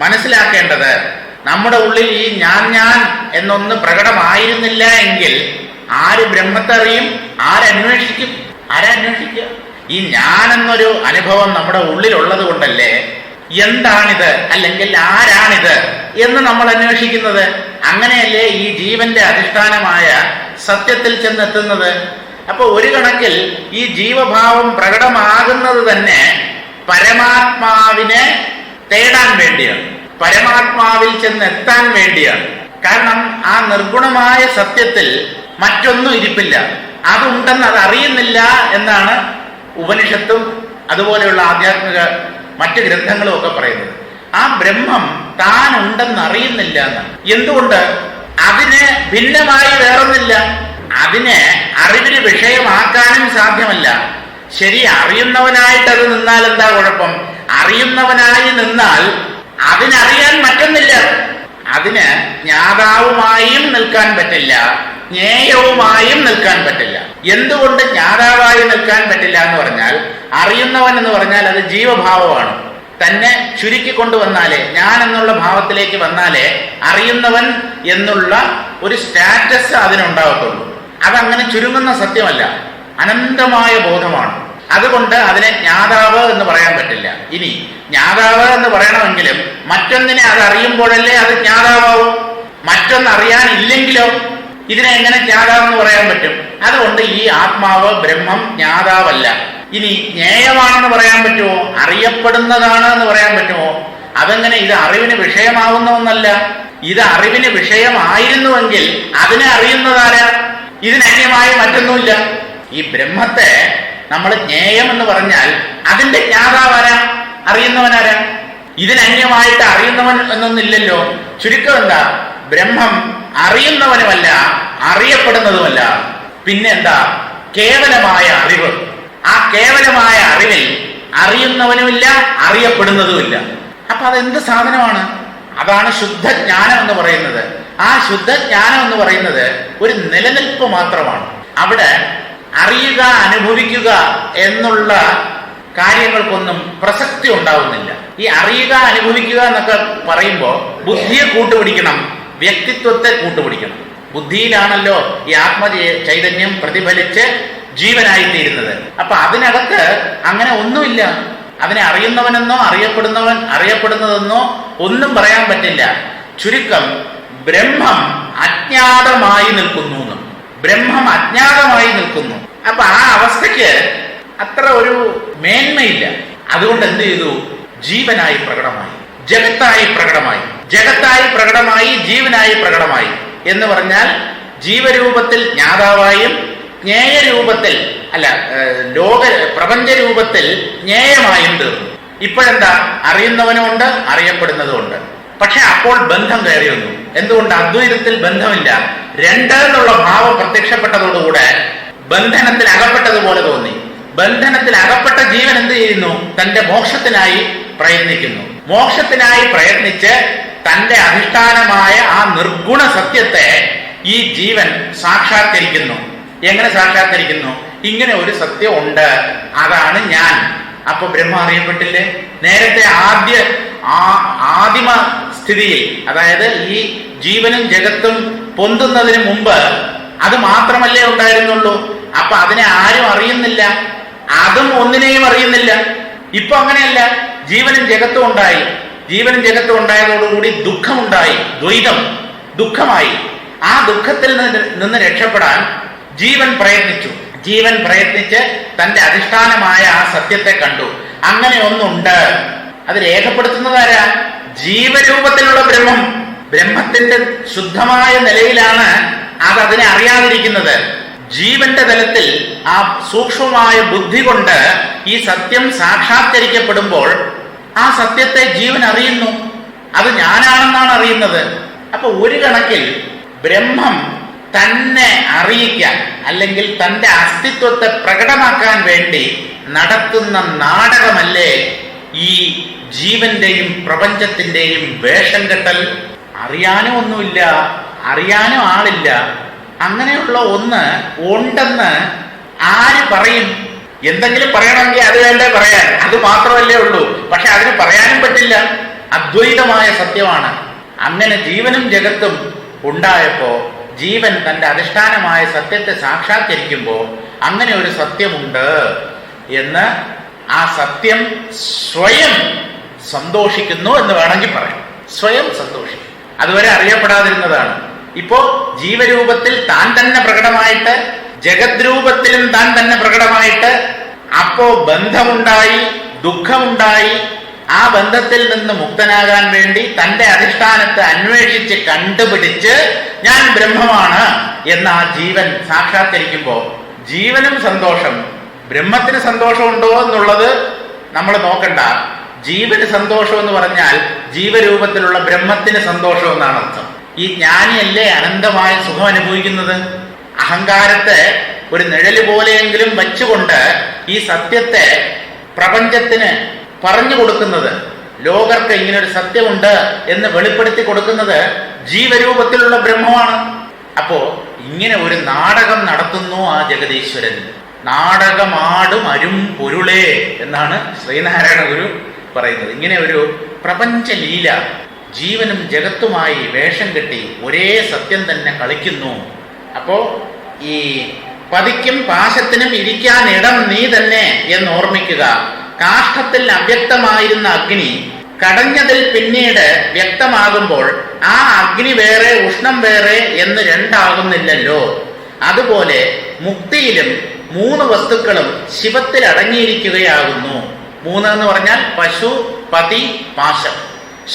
മനസ്സിലാക്കേണ്ടത്. നമ്മുടെ ഉള്ളിൽ ഈ ഞാൻ എന്നൊന്ന് പ്രകടമായിരുന്നില്ല എങ്കിൽ ആര് ബ്രഹ്മത്തെ അറിയും? ആരന്വേഷിക്കും? ആരന്വേഷിക്കുക? ഈ ഞാൻ എന്നൊരു അനുഭവം നമ്മുടെ ഉള്ളിലുള്ളത് കൊണ്ടല്ലേ എന്താണിത് അല്ലെങ്കിൽ ആരാണിത് എന്ന് നമ്മൾ അന്വേഷിക്കുന്നത്. അങ്ങനെയല്ലേ ഈ ജീവന്റെ അധിഷ്ഠാനമായ സത്യത്തിൽ ചെന്നെത്തുന്നത്. അപ്പൊ ഒരു കണക്കിൽ ഈ ജീവഭാവം പ്രകടമാകുന്നത് തന്നെ പരമാത്മാവിനെ തേടാൻ വേണ്ടിയാണ്, പരമാത്മാവിൽ ചെന്നെത്താൻ വേണ്ടിയാണ്. കാരണം ആ നിർഗുണമായ സത്യത്തിൽ മറ്റൊന്നും ഇരിപ്പില്ല, അതുണ്ടെന്ന് അത് അറിയുന്നില്ല എന്നാണ് ഉപനിഷത്തും അതുപോലെയുള്ള ആധ്യാത്മിക മറ്റ് ഗ്രന്ഥങ്ങളും ഒക്കെ പറയുന്നത്. ആ ബ്രഹ്മം താൻ ഉണ്ടെന്ന് അറിയുന്നില്ല എന്നാണ്. എന്തുകൊണ്ട്? അതിന് ഭിന്നമായി വേറൊന്നില്ല. അതിനെ അറിവിന് വിഷയമാക്കാനും സാധ്യമല്ല. ശരി, അറിയുന്നവനായിട്ട് അത് നിന്നാൽ എന്താ കുഴപ്പം? അറിയുന്നവനായി നിന്നാൽ അതിനറിയാൻ പറ്റുന്നില്ല. അതിന് ജ്ഞാതാവുമായും നിൽക്കാൻ പറ്റില്ല, ജ്ഞേയവുമായും നിൽക്കാൻ പറ്റില്ല. എന്തുകൊണ്ട് ജ്ഞാതാവായി നിൽക്കാൻ പറ്റില്ല എന്ന് പറഞ്ഞാൽ, അറിയുന്നവൻ എന്ന് പറഞ്ഞാൽ അത് ജീവഭാവമാണ്. തന്നെ ചുരുക്കിക്കൊണ്ടുവന്നാലേ, ഞാൻ എന്നുള്ള ഭാവത്തിലേക്ക് വന്നാലേ അറിയുന്നവൻ എന്നുള്ള ഒരു സ്റ്റാറ്റസ് അതിനുണ്ടാവത്തുള്ളൂ. അതങ്ങനെ ചുരുങ്ങുന്ന സത്യമല്ല, അനന്തമായ ബോധമാണ്. അതുകൊണ്ട് അതിനെ ജ്ഞാതാവ് എന്ന് പറയാൻ പറ്റില്ല. ഇനി ജ്ഞാതാവ് എന്ന് പറയണമെങ്കിലും മറ്റൊന്നിനെ അത് അറിയുമ്പോഴല്ലേ അത് ജ്ഞാതാവും. മറ്റൊന്നറിയാനില്ലെങ്കിലോ ഇതിനെ എങ്ങനെ ജ്ഞാതാവെന്ന് പറയാൻ പറ്റും? അതുകൊണ്ട് ഈ ആത്മാവ് ബ്രഹ്മം ജ്ഞാതാവല്ല. ഇനി ജ്ഞേയമാണെന്ന് പറയാൻ പറ്റുമോ? അറിയപ്പെടുന്നതാണ് എന്ന് പറയാൻ പറ്റുമോ? അതെങ്ങനെ? ഇത് അറിവിന് വിഷയമാവുന്ന ഒന്നല്ല. ഇത് അറിവിന് വിഷയമായിരുന്നുവെങ്കിൽ അതിനെ അറിയുന്നതാരാ? ഇതിനന്യമായി മറ്റൊന്നുമില്ല. ഈ ബ്രഹ്മത്തെ നമ്മൾ ജ്ഞേയം എന്ന് പറഞ്ഞാൽ അതിന്റെ ജ്ഞാതാവാരാ? അറിയുന്നവനാരാ? ഇതിനന്യമായിട്ട് അറിയുന്നവൻ എന്നൊന്നില്ലല്ലോ. ചുരുക്കം എന്താ? ബ്രഹ്മം അറിയുന്നവനുമല്ല, അറിയപ്പെടുന്നതുമല്ല. പിന്നെന്താ? കേവലമായ അറിവ്. ആ കേവലമായ അറിവിൽ അറിയുന്നവനുമില്ല, അറിയപ്പെടുന്നതുമില്ല. അപ്പൊ അതെന്ത് സാധനമാണ്? അതാണ് ശുദ്ധജ്ഞാനം എന്ന് പറയുന്നത്. ആ ശുദ്ധജ്ഞാനം എന്ന് പറയുന്നത് ഒരു നിലനിൽപ്പ് മാത്രമാണ്. അവിടെ അറിയുക, അനുഭവിക്കുക എന്നുള്ള കാര്യങ്ങൾക്കൊന്നും പ്രസക്തി ഉണ്ടാവുന്നില്ല. ഈ അറിയുക, അനുഭവിക്കുക എന്നൊക്കെ പറയുമ്പോൾ ബുദ്ധിയെ കൂട്ടുപിടിക്കണം, വ്യക്തിത്വത്തെ കൂട്ടുപിടിക്കണം. ബുദ്ധിയിലാണല്ലോ ഈ ആത്മ ചൈതന്യം പ്രതിഫലിച്ച് ജീവനായിത്തീരുന്നത്. അപ്പൊ അതിനകത്ത് അങ്ങനെ ഒന്നുമില്ല. അതിനെ അറിയുന്നവനെന്നോ അറിയപ്പെടുന്നതെന്നോ ഒന്നും പറയാൻ പറ്റില്ല. ചുരുക്കം ബ്രഹ്മം അജ്ഞാതമായി നിൽക്കുന്നു. ബ്രഹ്മം അജ്ഞാതമായി നിൽക്കുന്നു. അപ്പൊ ആ അവസ്ഥയ്ക്ക് അത്ര ഒരു മേന്മയില്ല. അതുകൊണ്ട് എന്ത് ചെയ്തു? ജീവനായി പ്രകടമായി, ജഗത്തായി പ്രകടമായി, ജഗത്തായി പ്രകടമായി, ജീവനായി പ്രകടമായി എന്ന് പറഞ്ഞാൽ ജീവരൂപത്തിൽ ജ്ഞാതാവായും ജ്ഞേയ രൂപത്തിൽ അല്ല, പ്രപഞ്ച രൂപത്തിൽ ജ്ഞേയമായും തീർന്നു. ഇപ്പോഴെന്താ, അറിയുന്നവനുമുണ്ട്, അറിയപ്പെടുന്നതുമുണ്ട്. പക്ഷെ അപ്പോൾ ബന്ധം കയറി വന്നു. എന്തുകൊണ്ട്? അദ്വൈതത്തിൽ ബന്ധമില്ല. രണ്ട് എന്നുള്ള ഭാവം പ്രത്യക്ഷപ്പെട്ടതോടുകൂടെ ബന്ധനത്തിൽ അകപ്പെട്ടതുപോലെ തോന്നി. ബന്ധനത്തിൽ അകപ്പെട്ട ജീവൻ എന്ത് ചെയ്യുന്നു? തന്റെ മോക്ഷത്തിനായി പ്രയത്നിക്കുന്നു. മോക്ഷത്തിനായി പ്രയത്നിച്ച് തന്റെ അധിഷ്ഠാനമായ ആ നിർഗുണ സത്യത്തെ ഈ ജീവൻ സാക്ഷാത്കരിക്കുന്നു. എങ്ങനെ സാക്ഷാത്കരിക്കുന്നു? ഇങ്ങനെ ഒരു സത്യം ഉണ്ട്, അതാണ് ഞാൻ. അപ്പൊ ബ്രഹ്മം അറിയപ്പെട്ടില്ലേ? നേരത്തെ ആദിമ സ്ഥിതിയിൽ, അതായത് ഈ ജീവനും ജഗത്തും പൊന്തുന്നതിന് മുമ്പ് അത് മാത്രമല്ലേ ഉണ്ടായിരുന്നുള്ളൂ. അപ്പൊ അതിനെ ആരും അറിയുന്നില്ല, അതും ഒന്നിനെയും അറിയുന്നില്ല. ഇപ്പൊ അങ്ങനെയല്ല, ജീവനും ജഗത്തും ഉണ്ടായി. ജീവനും ജഗത്തും ഉണ്ടായതോടുകൂടി ദുഃഖമുണ്ടായി, ദ്വൈതം ദുഃഖമായി. ആ ദുഃഖത്തിൽ നിന്ന് രക്ഷപ്പെടാൻ ജീവൻ പ്രയത്നിച്ചു. ജീവൻ പ്രയത്നിച്ച് തന്റെ അധിഷ്ഠാനമായ ആ സത്യത്തെ കണ്ടു. അങ്ങനെ ഒന്നുണ്ട്. അത് രേഖപ്പെടുത്തുന്നതാരാ? ജീവരൂപത്തിലുള്ള ബ്രഹ്മം. ബ്രഹ്മത്തിന്റെ ശുദ്ധമായ നിലയിലാണ് അത് അതിനെ അറിയാതിരിക്കുന്നത്. ജീവന്റെ തലത്തിൽ ആ സൂക്ഷ്മമായ ബുദ്ധി കൊണ്ട് ഈ സത്യം സാക്ഷാത്കരിക്കപ്പെടുമ്പോൾ ആ സത്യത്തെ ജീവൻ അറിയുന്നു. അത് ഞാനാണെന്നാണ് അറിയുന്നത്. അപ്പൊ ഒരു കണക്കിൽ ബ്രഹ്മം തന്നെ അറിയിക്കാൻ, അല്ലെങ്കിൽ തന്റെ അസ്തിത്വത്തെ പ്രകടമാക്കാൻ വേണ്ടി നടത്തുന്ന നാടകമല്ലേ ഈ ജീവന്റെയും പ്രപഞ്ചത്തിന്റെയും വേഷം കെട്ടൽ? അറിയാനും ഒന്നുമില്ല, അറിയാനും ആളില്ല. അങ്ങനെയുള്ള ഒന്ന് ഉണ്ടെന്ന് ആര് പറയും? എന്തെങ്കിലും പറയണമെങ്കിൽ അത് വേണ്ടേ പറയാൻ? അത് മാത്രമല്ലേ ഉള്ളൂ. പക്ഷെ അതിന് പറയാനും പറ്റില്ല. അദ്വൈതമായ സത്യമാണ്. അങ്ങനെ ജീവനും ജഗത്തും ഉണ്ടായപ്പോ ജീവൻ തന്റെ അധിഷ്ഠാനമായ സത്യത്തെ സാക്ഷാത്കരിക്കുമ്പോൾ അങ്ങനെ ഒരു സത്യമുണ്ട് എന്ന് ആ സത്യം സ്വയം സന്തോഷിക്കുന്നു എന്ന് വേണമെങ്കിൽ പറയാം. സ്വയം സന്തോഷിക്കും. അതുവരെ അറിയപ്പെടാതിരുന്നതാണ്. ഇപ്പോ ജീവരൂപത്തിൽ താൻ തന്നെ പ്രകടമായിട്ട്, ജഗത് രൂപത്തിലും താൻ തന്നെ പ്രകടമായിട്ട്, അപ്പോ ബന്ധമുണ്ടായി, ദുഃഖമുണ്ടായി. ആ ബന്ധത്തിൽ നിന്ന് മുക്തനാകാൻ വേണ്ടി തന്റെ അധിഷ്ഠാനത്തെ അന്വേഷിച്ച് കണ്ടുപിടിച്ച് ഞാൻ ബ്രഹ്മമാണ് എന്ന് ആ ജീവൻ സാക്ഷാത്കരിക്കുമ്പോ ജീവനും സന്തോഷം. ബ്രഹ്മത്തിന് സന്തോഷമുണ്ടോ എന്നുള്ളത് നമ്മൾ നോക്കണ്ട. ജീവന് സന്തോഷം എന്ന് പറഞ്ഞാൽ ജീവരൂപത്തിലുള്ള ബ്രഹ്മത്തിന് സന്തോഷം എന്നാണ് അർത്ഥം. ഈ ജ്ഞാനിയല്ലേ അനന്തമായ സുഖം അനുഭവിക്കുന്നത്. അഹങ്കാരത്തെ ഒരു നിഴല് പോലെയെങ്കിലും വച്ചുകൊണ്ട് ഈ സത്യത്തെ പ്രപഞ്ചത്തിന് പറഞ്ഞു കൊടുക്കുന്നത്, ലോകർക്ക് ഇങ്ങനൊരു സത്യമുണ്ട് എന്ന് വെളിപ്പെടുത്തി കൊടുക്കുന്നത് ജീവരൂപത്തിലുള്ള ബ്രഹ്മമാണ്. അപ്പോ ഇങ്ങനെ ഒരു നാടകം നടത്തുന്നു ആ ജഗദീശ്വരൻ. നാടകമാടും അരും പൊരുളേ എന്നാണ് ശ്രീനാരായണ ഗുരു പറയുന്നത്. ഇങ്ങനെ ഒരു പ്രപഞ്ച ലീല ജീവനും ജഗത്തുമായി വേഷം കെട്ടി ഒരേ സത്യം തന്നെ കളിക്കുന്നു. അപ്പോ ഈ പതിക്കും പാശത്തിനും ഇരിക്കാൻ ഇടം നീ തന്നെ എന്ന് ഓർമ്മിക്കുക. കാഷ്ഠത്തിൽ അവ്യക്തമായിരുന്ന അഗ്നി കടഞ്ഞതിൽ പിന്നീട് വ്യക്തമാകുമ്പോൾ ആ അഗ്നി വേറെ ഉഷ്ണം വേറെ എന്ന് രണ്ടാകുന്നില്ലല്ലോ. അതുപോലെ മുക്തിയിലും 3 വസ്തുക്കളും ശിവത്തിൽ അടങ്ങിയിരിക്കുകയാകുന്നു. 3 എന്ന് പറഞ്ഞാൽ പശു, പതി, പാശം.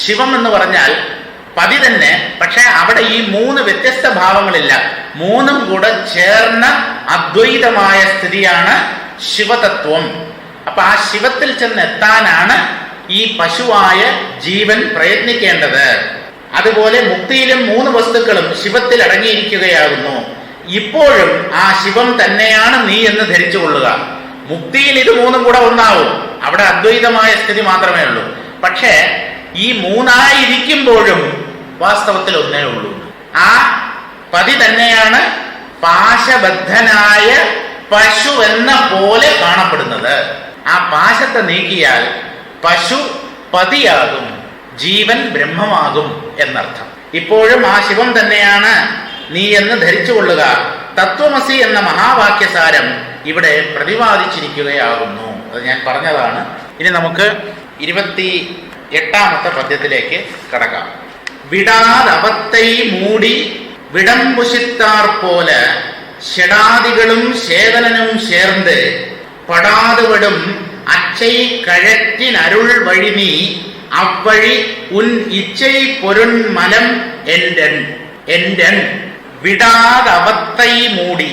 ശിവം എന്ന് പറഞ്ഞാൽ പതി തന്നെ, പക്ഷെ അവിടെ ഈ 3 വ്യത്യസ്ത ഭാവങ്ങളില്ല. 3ഉം കൂടെ ചേർന്ന അദ്വൈതമായ സ്ഥിതിയാണ് ശിവതത്വം. അപ്പൊ ആ ശിവത്തിൽ ചെന്നെത്താനാണ് ഈ പശുവായ ജീവൻ പ്രയത്നിക്കേണ്ടത്. അതുപോലെ മുക്തിയിലും 3 വസ്തുക്കളും ശിവത്തിൽ അടങ്ങിയിരിക്കുകയാകുന്നു. ഇപ്പോഴും ആ ശിവം തന്നെയാണ് നീ എന്ന് ധരിച്ചുകൊള്ളുക. മുക്തിയിൽ ഇത് 3ഉം കൂടെ ഒന്നാവും. അവിടെ അദ്വൈതമായ സ്ഥിതി മാത്രമേ ഉള്ളൂ. പക്ഷേ ഈ 3ആയിരിക്കുമ്പോഴും വാസ്തവത്തിൽ ഒന്നേ ഉള്ളൂ. ആ പതി തന്നെയാണ് പാശബദ്ധനായ പശു എന്ന പോലെ കാണപ്പെടുന്നത്. ആ പാശത്തെ നീക്കിയാൽ പശു പതിയാകും, ജീവൻ ബ്രഹ്മമാകും എന്നർത്ഥം. ഇപ്പോഴും ആ ശിവം തന്നെയാണ് നീ എന്ന് ധരിച്ചുകൊള്ളുക. തത്വമസി എന്ന മഹാവാക്യസാരം ഇവിടെ പ്രതിപാദിച്ചിരിക്കുകയാകുന്നു. അത് ഞാൻ പറഞ്ഞതാണ്. ഇനി നമുക്ക് 28ാമത്തെ പദ്യത്തിലേക്ക് കടക്കാം. വിടാതവത്തൈ മൂടി വിടംപുശിത്താർ പോല ഷെടാദികളും ശേതനനും ചേർന്ന് പടാതുവിടും അച്ചൈ കഴറ്റിനരുൾ വഴി നീ അവഴി ഉൻ ഇച്ചൈ പൊരുൺ മലം എൻഡൻ. വിടാതവത്തൈ മൂടി.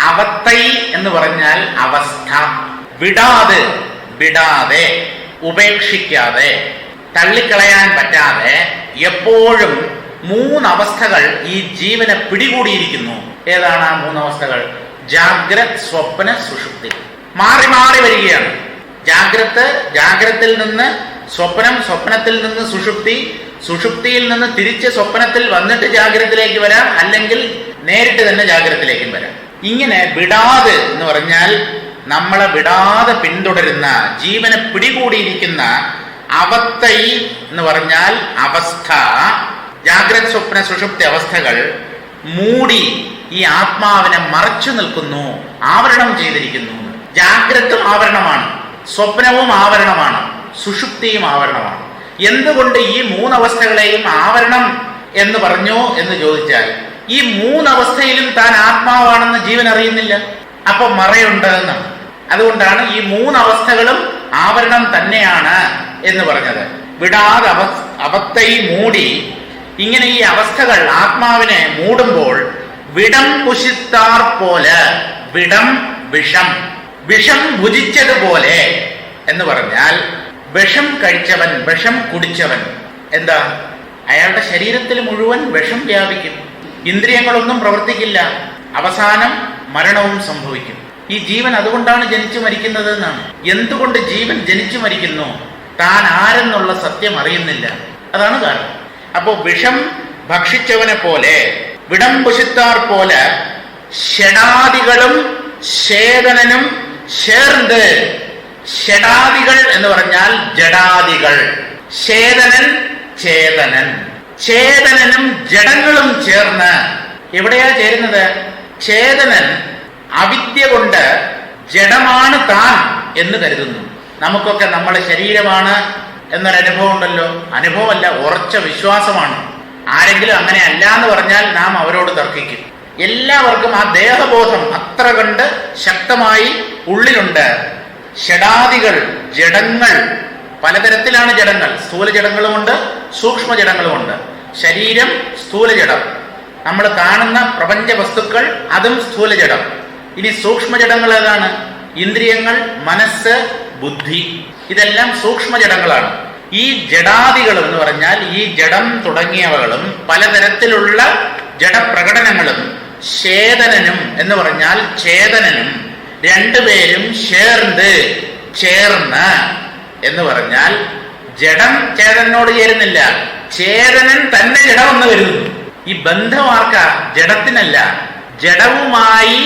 അവത്തൈ എന്ന് പറഞ്ഞാൽ അവസ്ഥ. വിടാതെ, വിടാതെ, ഉപേക്ഷിക്കാതെ, തള്ളിക്കളയാൻ പറ്റാതെ എപ്പോഴും മൂന്നവസ്ഥകൾ ഈ ജീവനെ പിടികൂടിയിരിക്കുന്നു. ഏതാണ് ആ മൂന്നവസ്ഥകൾ? ജാഗ്രത്, സ്വപ്ന, സുഷുപ്തി. മാറി മാറി വരികയാണ്. ജാഗ്രത്തിൽ നിന്ന് സ്വപ്നം, സ്വപ്നത്തിൽ നിന്ന് സുഷുപ്തി, സുഷുപ്തിയിൽ നിന്ന് തിരിച്ച് സ്വപ്നത്തിൽ വന്നിട്ട് ജാഗ്രതത്തിലേക്ക് വരാം, അല്ലെങ്കിൽ നേരിട്ട് തന്നെ ജാഗ്രതത്തിലേക്കും വരാം. ഇങ്ങനെ വിടാതെ എന്ന് പറഞ്ഞാൽ നമ്മളെ വിടാതെ പിന്തുടരുന്ന, ജീവനെ പിടികൂടിയിരിക്കുന്ന അവത്തൈ എന്ന് പറഞ്ഞാൽ അവസ്ഥ, ജാഗ്രത്, സ്വപ്ന, സുഷുപ്തി അവസ്ഥകൾ മൂടി ഈ ആത്മാവിനെ മറച്ചു നിൽക്കുന്നു, ആവരണം ചെയ്തിരിക്കുന്നു. ജാഗ്രതും ആവരണമാണ്, സ്വപ്നവും ആവരണമാണ്, സുഷുപ്തിയും ആവരണമാണ്. എന്തുകൊണ്ട് ഈ മൂന്നവസ്ഥകളെയും ആവരണം എന്ന് പറഞ്ഞു എന്ന് ചോദിച്ചാൽ, ഈ മൂന്നവസ്ഥയിലും താൻ ആത്മാവാണെന്ന് ജീവൻ അറിയുന്നില്ല. അപ്പൊ മറയുണ്ട് എന്നാണ്. അതുകൊണ്ടാണ് ഈ മൂന്നവസ്ഥകളും ആവരണം തന്നെയാണ് എന്ന് പറഞ്ഞത്. വിടാതെ അവസ്ഥയെ മൂടി, ഇങ്ങനെ ഈ അവസ്ഥകൾ ആത്മാവിനെ മൂടുമ്പോൾ വിടം പുഷിത്താർ പോലെ, വിടം വിഷം, വിഷം ഭുജിച്ചതുപോലെ എന്ന് പറഞ്ഞാൽ വിഷം കഴിച്ചവൻ, വിഷം കുടിച്ചവൻ എന്താ? അയാളുടെ ശരീരത്തിൽ മുഴുവൻ വിഷം വ്യാപിക്കും, ഇന്ദ്രിയങ്ങളൊന്നും പ്രവർത്തിക്കില്ല, അവസാനം മരണവും സംഭവിക്കും. ഈ ജീവൻ അതുകൊണ്ടാണ് ജനിച്ചു മരിക്കുന്നത് എന്നാണ്. എന്തുകൊണ്ട് ജീവൻ ജനിച്ചു മരിക്കുന്നു? താൻ ആരെന്നുള്ള സത്യം അറിയുന്നില്ല, അതാണ് കാരണം. അപ്പോ വിഷം ഭക്ഷിച്ചവനെ പോലെ, വിടംപുഷിത്താർ പോലെ ഷഡാദികളും ചേതനനും ചേർന്ന്, ഷഡാദികൾ എന്ന് പറഞ്ഞാൽ ജഡാദികൾ, ചേതനൻ ചേതനൻ, ചേതനനും ജഡങ്ങളും ചേർന്ന്. എവിടെയാ ചേരുന്നത്? ചേതനൻ അവിദ്യ കൊണ്ട് ജഡമാണ് താൻ എന്ന് കരുതുന്നു. നമുക്കൊക്കെ നമ്മുടെ ശരീരമാണ് എന്നൊരനുഭവം ഉണ്ടല്ലോ. അനുഭവമല്ല, ഉറച്ച വിശ്വാസമാണ്. ആരെങ്കിലും അങ്ങനെ അല്ല എന്ന് പറഞ്ഞാൽ നാം അവരോട് തർക്കിക്കും. എല്ലാവർക്കും ആ ദേഹബോധം അത്ര കണ്ട് ശക്തമായി ഉള്ളിലുണ്ട്. ഷഡാദികൾ, ജഡങ്ങൾ, പലതരത്തിലാണ് ജഡങ്ങൾ. സ്ഥൂല ജഡങ്ങളുമുണ്ട്, സൂക്ഷ്മ ജഡങ്ങളുമുണ്ട്. ശരീരം സ്ഥൂല ജഡം, നമ്മൾ കാണുന്ന പ്രപഞ്ച വസ്തുക്കൾ അതും സ്ഥൂല ജഡം. ഇനി സൂക്ഷ്മ ജഡങ്ങൾ ഏതാണ്? ഇന്ദ്രിയങ്ങൾ, മനസ്സ്, ബുദ്ധി, ഇതെല്ലാം സൂക്ഷ്മ ജഡങ്ങളാണ്. ഈ ജഡാദികൾ എന്ന് പറഞ്ഞാൽ ഈ ജഡം തുടങ്ങിയവകളും പലതരത്തിലുള്ള ജഡപ്രകടനങ്ങളും ചേതനനും എന്ന് പറഞ്ഞാൽ ചേതനനും രണ്ടുപേരും ചേർന്ന് എന്ന് പറഞ്ഞാൽ ജഡം ചേതനോട് ചേരുന്നില്ല, ചേതനൻ തന്നെ ജഡമെന്ന് വരുന്നു. ഈ ബന്ധമാർക്കാ? ജഡത്തിനല്ല. ജഡവുമായി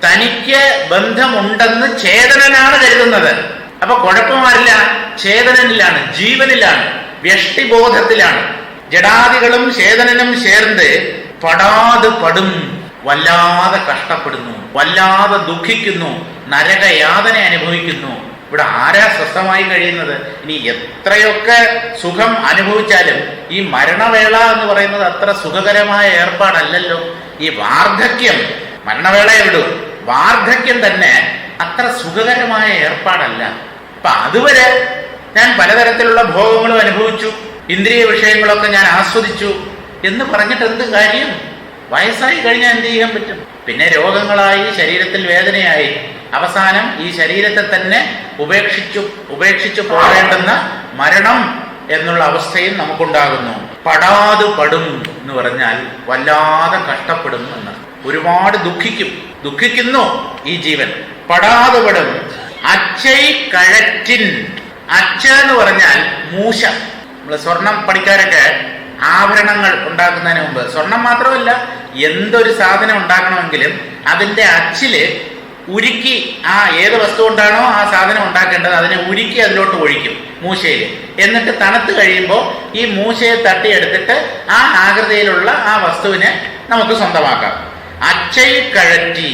തനിക്ക് ബന്ധമുണ്ടെന്ന് ചേതനനാണ് കരുതുന്നത്. അപ്പൊ കുഴപ്പമാരില്ല, ചേതനനിലാണ്, ജീവനിലാണ്, വ്യഷ്ടിബോധത്തിലാണ്. ജഡാദികളും ചേതനനും ചേർന്ന് പടാതെ പടും, വല്ലാതെ കഷ്ടപ്പെടുന്നു, വല്ലാതെ ദുഃഖിക്കുന്നു, നരകയാതന അനുഭവിക്കുന്നു. ഇവിടെ ആരാ സ്വസ്ഥമായി കഴിയുന്നത്? ഇനി എത്രയൊക്കെ സുഖം അനുഭവിച്ചാലും ഈ മരണവേള എന്ന് പറയുന്നത് അത്ര സുഖകരമായ ഏർപ്പാടല്ലല്ലോ. ഈ വാർദ്ധക്യം, മരണവേളയെ വിടൂ, വാർദ്ധക്യം തന്നെ അത്ര സുഖകരമായ ഏർപ്പാടല്ല. അപ്പൊ അതുവരെ ഞാൻ പലതരത്തിലുള്ള ഭോഗങ്ങളും അനുഭവിച്ചു, ഇന്ദ്രിയ വിഷയങ്ങളൊക്കെ ഞാൻ ആസ്വദിച്ചു എന്ന് പറഞ്ഞിട്ട് എന്ത് കാര്യം? വയസ്സായി കഴിഞ്ഞാൽ എന്ത് ചെയ്യാൻ പറ്റും? പിന്നെ രോഗങ്ങളായി, ശരീരത്തിൽ വേദനയായി, അവസാനം ഈ ശരീരത്തെ തന്നെ ഉപേക്ഷിച്ചു പോകേണ്ടുന്ന മരണം എന്നുള്ള അവസ്ഥയും നമുക്കുണ്ടാകുന്നു. പടാതു പടും എന്ന് പറഞ്ഞാൽ വല്ലാതെ കഷ്ടപ്പെടും എന്ന്, ഒരുപാട് ദുഃഖിക്കുന്നു ഈ ജീവൻ. പടാതു പടും. അച്ചൈ കഴറ്റിൻ. അച്ച എന്ന് പറഞ്ഞാൽ മൂശ. നമ്മള് സ്വർണം പഠിക്കാരൊക്കെ ആഭരണങ്ങൾ ഉണ്ടാക്കുന്നതിന് മുമ്പ്, സ്വർണം മാത്രമല്ല എന്തൊരു സാധനം ഉണ്ടാക്കണമെങ്കിലും അതിന്റെ അച്ചില് ഉരുക്കി, ആ ഏത് വസ്തു കൊണ്ടാണോ ആ സാധനം ഉണ്ടാക്കേണ്ടത് അതിനെ ഉരുക്കി അതിലോട്ട് ഒഴിക്കും മൂശയിൽ. എന്നിട്ട് തണുത്ത് കഴിയുമ്പോൾ ഈ മൂശയെ തട്ടിയെടുത്തിട്ട് ആ ആകൃതിയിലുള്ള ആ വസ്തുവിനെ നമുക്ക് സ്വന്തമാക്കാം. അച്ചൈ കഴറ്റി.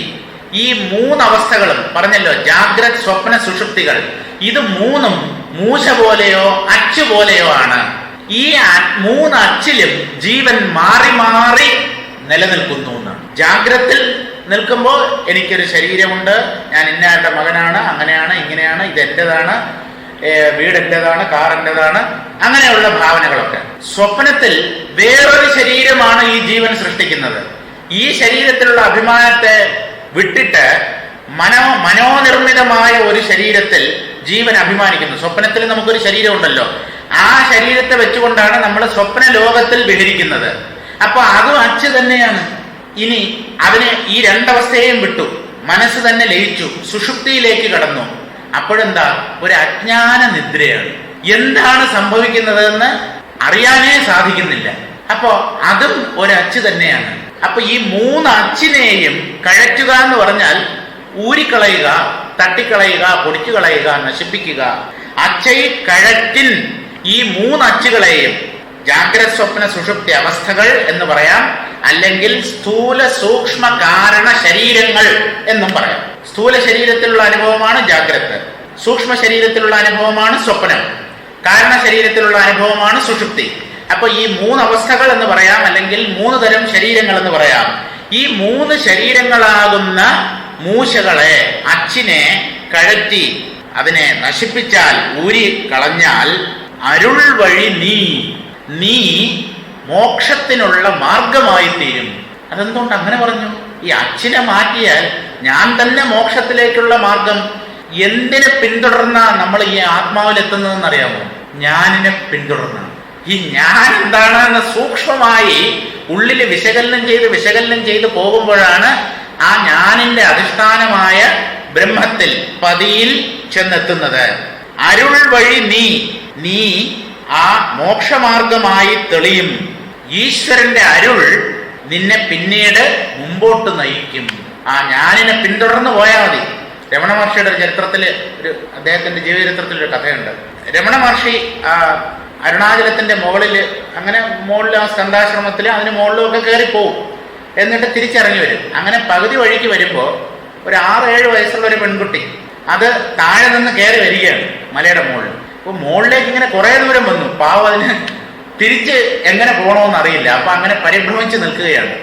ഈ മൂന്നവസ്ഥകളും പറഞ്ഞല്ലോ, ജാഗ്രത്, സ്വപ്ന, സുഷുപ്തികൾ, ഇത് മൂന്നും മൂശ പോലെയോ അച്ചു പോലെയോ ആണ്. ഈ മൂന്ന് അച്ചിലും ജീവൻ മാറി മാറി നിലനിൽക്കുന്നു എന്നാണ്. ജാഗ്രത്തിൽ നിൽക്കുമ്പോൾ എനിക്കൊരു ശരീരമുണ്ട്, ഞാൻ ഇന്നയാളുടെ മകനാണ്, അങ്ങനെയാണ്, ഇങ്ങനെയാണ്, ഇതെന്റേതാണ്, വീട് എന്റേതാണ്, കാർ എന്റേതാണ്, അങ്ങനെയുള്ള ഭാവനകളൊക്കെ. സ്വപ്നത്തിൽ വേറൊരു ശരീരമാണ് ഈ ജീവൻ സൃഷ്ടിക്കുന്നത്. ഈ ശരീരത്തിലുള്ള അഭിമാനത്തെ വിട്ടിട്ട് മനോനിർമ്മിതമായ ഒരു ശരീരത്തിൽ ജീവൻ അഭിമാനിക്കുന്നു. സ്വപ്നത്തിൽ നമുക്കൊരു ശരീരം ഉണ്ടല്ലോ, ആ ശരീരത്തെ വെച്ചുകൊണ്ടാണ് നമ്മൾ സ്വപ്ന ലോകത്തിൽ വിഹരിക്കുന്നത്. അപ്പൊ അതും അച്ച് തന്നെയാണ്. ഇനി അതിന് ഈ രണ്ടവസ്ഥയെയും വിട്ടു, മനസ്സ് തന്നെ ലയിച്ചു, സുഷുപ്തിയിലേക്ക് കടന്നു. അപ്പോഴെന്താ? ഒരു അജ്ഞാന നിദ്രയാണ്. എന്താണ് സംഭവിക്കുന്നതെന്ന് അറിയാനേ സാധിക്കുന്നില്ല. അപ്പോ അതും ഒരച്ച് തന്നെയാണ്. അപ്പൊ ഈ മൂന്ന് അച്ചിനെയും കഴറ്റുക എന്ന് പറഞ്ഞാൽ ഊരിക്കളയുക, തട്ടിക്കളയുക, പൊടിച്ചു കളയുക, നശിപ്പിക്കുക. അച്ചൈ കഴറ്റിൻ ഈ മൂന്നച്ചുകളെയും ജാഗ്രത സ്വപ്ന സുഷുപ്തി അവസ്ഥകൾ എന്ന് പറയാം, അല്ലെങ്കിൽ സ്ഥൂല സൂക്ഷ്മ കാരണ ശരീരങ്ങൾ എന്നും പറയാം. സ്ഥൂല ശരീരത്തിലുള്ള അനുഭവമാണ് ജാഗ്രത, സൂക്ഷ്മ ശരീരത്തിലുള്ള അനുഭവമാണ് സ്വപ്നം, കാരണ ശരീരത്തിലുള്ള അനുഭവമാണ് സുഷുപ്തി. അപ്പൊ ഈ മൂന്നവസ്ഥകൾ എന്ന് പറയാം, അല്ലെങ്കിൽ മൂന്ന് തരം ശരീരങ്ങൾ എന്ന് പറയാം. ഈ മൂന്ന് ശരീരങ്ങളാകുന്ന മൂശകളെ, അച്ചിനെ കഴറ്റി അതിനെ നശിപ്പിച്ചാൽ, ഊരി കളഞ്ഞാൽ, അരുൾ വഴി നീ മോക്ഷത്തിനുള്ള മാർഗമായി തീരും. അതെന്തുകൊണ്ട് അങ്ങനെ പറഞ്ഞു? ഈ അച്ചിനെ മാറ്റിയാൽ ഞാൻ തന്നെ മോക്ഷത്തിലേക്കുള്ള മാർഗം. എന്തിനെ പിന്തുടർന്ന നമ്മൾ ഈ ആത്മാവിലെത്തുന്നതെന്ന് അറിയാമോ? ഞാനിനെ പിന്തുടർന്ന. ഈ ഞാൻ എന്താണെന്ന് സൂക്ഷ്മമായി ഉള്ളിൽ വിശകലനം ചെയ്ത് പോകുമ്പോഴാണ് ആ ഞാനിന്റെ അധിഷ്ഠാനമായ ബ്രഹ്മത്തിൽ, പതിയിൽ ചെന്നെത്തുന്നത്. അരുൾ വഴി നീ ആ മോക്ഷമാർഗമായി തെളിയും. ഈശ്വരന്റെ അരുൾ നിന്നെ പിന്നീട് മുമ്പോട്ട് നയിക്കും. ആ ഞാനിനെ പിന്തുടർന്ന് പോയാൽ മതി. രമണ മഹർഷിയുടെ ചരിത്രത്തില് അദ്ദേഹത്തിന്റെ ജീവചരിത്രത്തിൽ ഒരു കഥയുണ്ട്. രമണ മഹർഷി അരുണാചലത്തിന്റെ മുകളിൽ, അങ്ങനെ മുകളിൽ ആ സ്കന്ധാശ്രമത്തിൽ അതിന് മുകളിലൊക്കെ കയറിപ്പോവും. എന്നിട്ട് തിരിച്ചിറങ്ങി വരും. അങ്ങനെ പകുതി വഴിക്ക് വരുമ്പോൾ ഒരു 6-7 വയസ്സുള്ള ഒരു പെൺകുട്ടി അത് താഴെ നിന്ന് കയറി വരികയാണ് മലയുടെ മുകളിൽ. അപ്പോൾ മുകളിലേക്ക് ഇങ്ങനെ കുറേ ദൂരം വന്നു. പാവം അതിന് തിരിച്ച് എങ്ങനെ പോകണമെന്ന് അറിയില്ല. അപ്പൊ അങ്ങനെ പരിഭ്രമിച്ച് നിൽക്കുകയാണ്.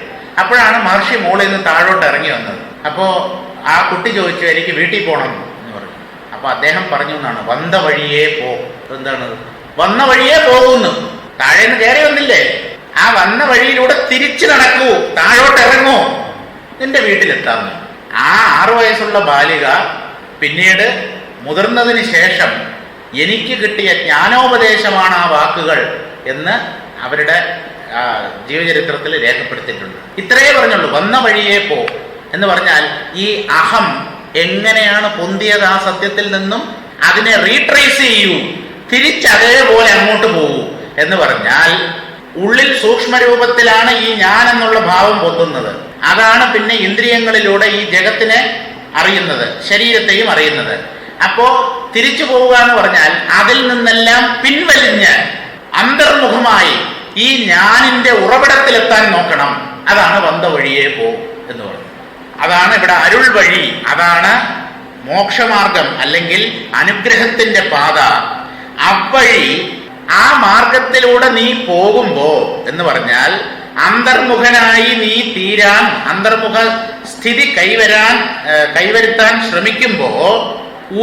അപ്പോഴാണ് മഹർഷി മുകളിൽ നിന്ന് താഴോട്ട് ഇറങ്ങി വന്നത്. അപ്പോ ആ കുട്ടി ചോദിച്ചു, എനിക്ക് വീട്ടിൽ പോകണം എന്ന് പറഞ്ഞു. അപ്പൊ അദ്ദേഹം പറഞ്ഞു എന്നാണ്, വന്ന വഴിയേ പോ. എന്താണ് വന്ന വഴിയേ പോകുന്നു? താഴെ നിന്ന് കയറി വന്നില്ലേ, ആ വന്ന വഴിയിലൂടെ തിരിച്ചു നടക്കൂ, താഴോട്ട് ഇറങ്ങൂ, നിന്റെ വീട്ടിലെത്താമെന്ന്. ആ 6 വയസ്സുള്ള ബാലിക പിന്നീട് മുതിർന്നതിന് ശേഷം എനിക്ക് കിട്ടിയ ജ്ഞാനോപദേശമാണ് ആ വാക്കുകൾ എന്ന് അവരുടെ ജീവചരിത്രത്തിൽ രേഖപ്പെടുത്തിയിട്ടുണ്ട്. ഇത്രയേ പറഞ്ഞുള്ളൂ, വന്ന വഴിയേ പോ എന്ന് പറഞ്ഞാൽ ഈ അഹം എങ്ങനെയാണ് പൊന്തിയത് ആ സത്യത്തിൽ നിന്നും അതിനെ റീട്രേസ് ചെയ്യൂ, തിരിച്ചതേപോലെ അങ്ങോട്ട് പോകൂ എന്ന് പറഞ്ഞാൽ ഉള്ളിൽ സൂക്ഷ്മരൂപത്തിലാണ് ഈ ഞാൻ എന്നുള്ള ഭാവം പൊന്തുന്നത്. അതാണ് പിന്നെ ഇന്ദ്രിയങ്ങളിലൂടെ ഈ ജഗത്തിനെ അറിയുന്നത്, ശരീരത്തെയും അറിയുന്നത്. അപ്പോ തിരിച്ചു പോവുക എന്ന് പറഞ്ഞാൽ അതിൽ നിന്നെല്ലാം പിൻവലിഞ്ഞ് അന്തർമുഖമായി ഈ ഞാനിന്റെ ഉറവിടത്തിലെത്താൻ നോക്കണം. അതാണ് വന്ന വഴിയേ പോ എന്ന് പറയുന്നത്. അതാണ് ഇവിടെ അരുൾ വഴി, അതാണ് മോക്ഷമാർഗം അല്ലെങ്കിൽ അനുഗ്രഹത്തിന്റെ പാത. അവഴി ആ മാർഗത്തിലൂടെ നീ പോകുമ്പോ എന്ന് പറഞ്ഞാൽ അന്തർമുഖനായി നീ തീരാൻ, അന്തർമുഖ സ്ഥിതി കൈവരുത്താൻ ശ്രമിക്കുമ്പോ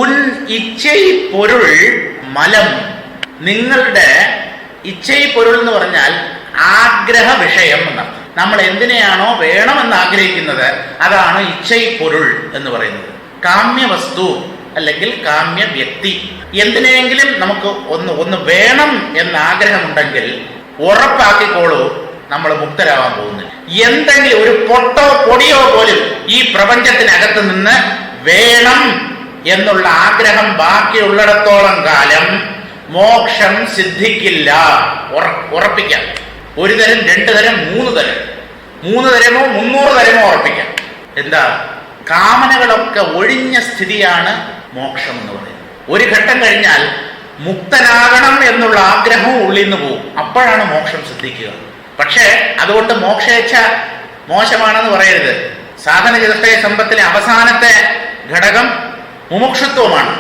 ഉൻ ഇച്ഛൈ പൊരുൾ മലം, നിങ്ങളുടെ ഇച്ഛൈ പൊരുൾ എന്ന് പറഞ്ഞാൽ ആഗ്രഹ വിഷയം എന്നർത്ഥം. നമ്മൾ എന്തിനെയാണോ വേണമെന്ന് ആഗ്രഹിക്കുന്നത് അതാണ് ഇച്ഛൈ പൊരുൾ എന്ന് പറയുന്നത്. കാമ്യവസ്തു അല്ലെങ്കിൽ കാമ്യ വ്യക്തി. എന്തിനെങ്കിലും നമുക്ക് ഒന്ന് വേണം എന്ന ആഗ്രഹമുണ്ടെങ്കിൽ ഉറപ്പാക്കിക്കോളൂ, നമ്മൾ മുക്തരാവാൻ പോകുന്നില്ല. എന്തെങ്കിലും ഒരു പൊട്ടോ പൊടിയോ പോലും ഈ പ്രപഞ്ചത്തിനകത്ത് നിന്ന് വേണം എന്നുള്ള ആഗ്രഹം ബാക്കിയുള്ളിടത്തോളം കാലം മോക്ഷം സിദ്ധിക്കില്ല. ഉറപ്പിക്കാം. 1 തരം, 2 തരം, 3 തരം, 3 തരമോ 300 തരമോ ഉറപ്പിക്കാം. എന്താ? കാമനകളൊക്കെ ഒഴിഞ്ഞ സ്ഥിതിയാണ് മോക്ഷം എന്ന് പറയുന്നത്. ഒരു ഘട്ടം കഴിഞ്ഞാൽ മുക്തനാകണം എന്നുള്ള ആഗ്രഹവും ഉള്ളിൽ നിന്ന് പോകും. അപ്പോഴാണ് മോക്ഷം സിദ്ധിക്കുക. പക്ഷേ അതുകൊണ്ട് മോക്ഷേച്ഛ മോശമാണെന്ന് പറയരുത്. സാധന ചതുഷ്ടയ സമ്പത്തിലെ അവസാനത്തെ ഘടകം മുമുക്ഷുത്വമാണ്.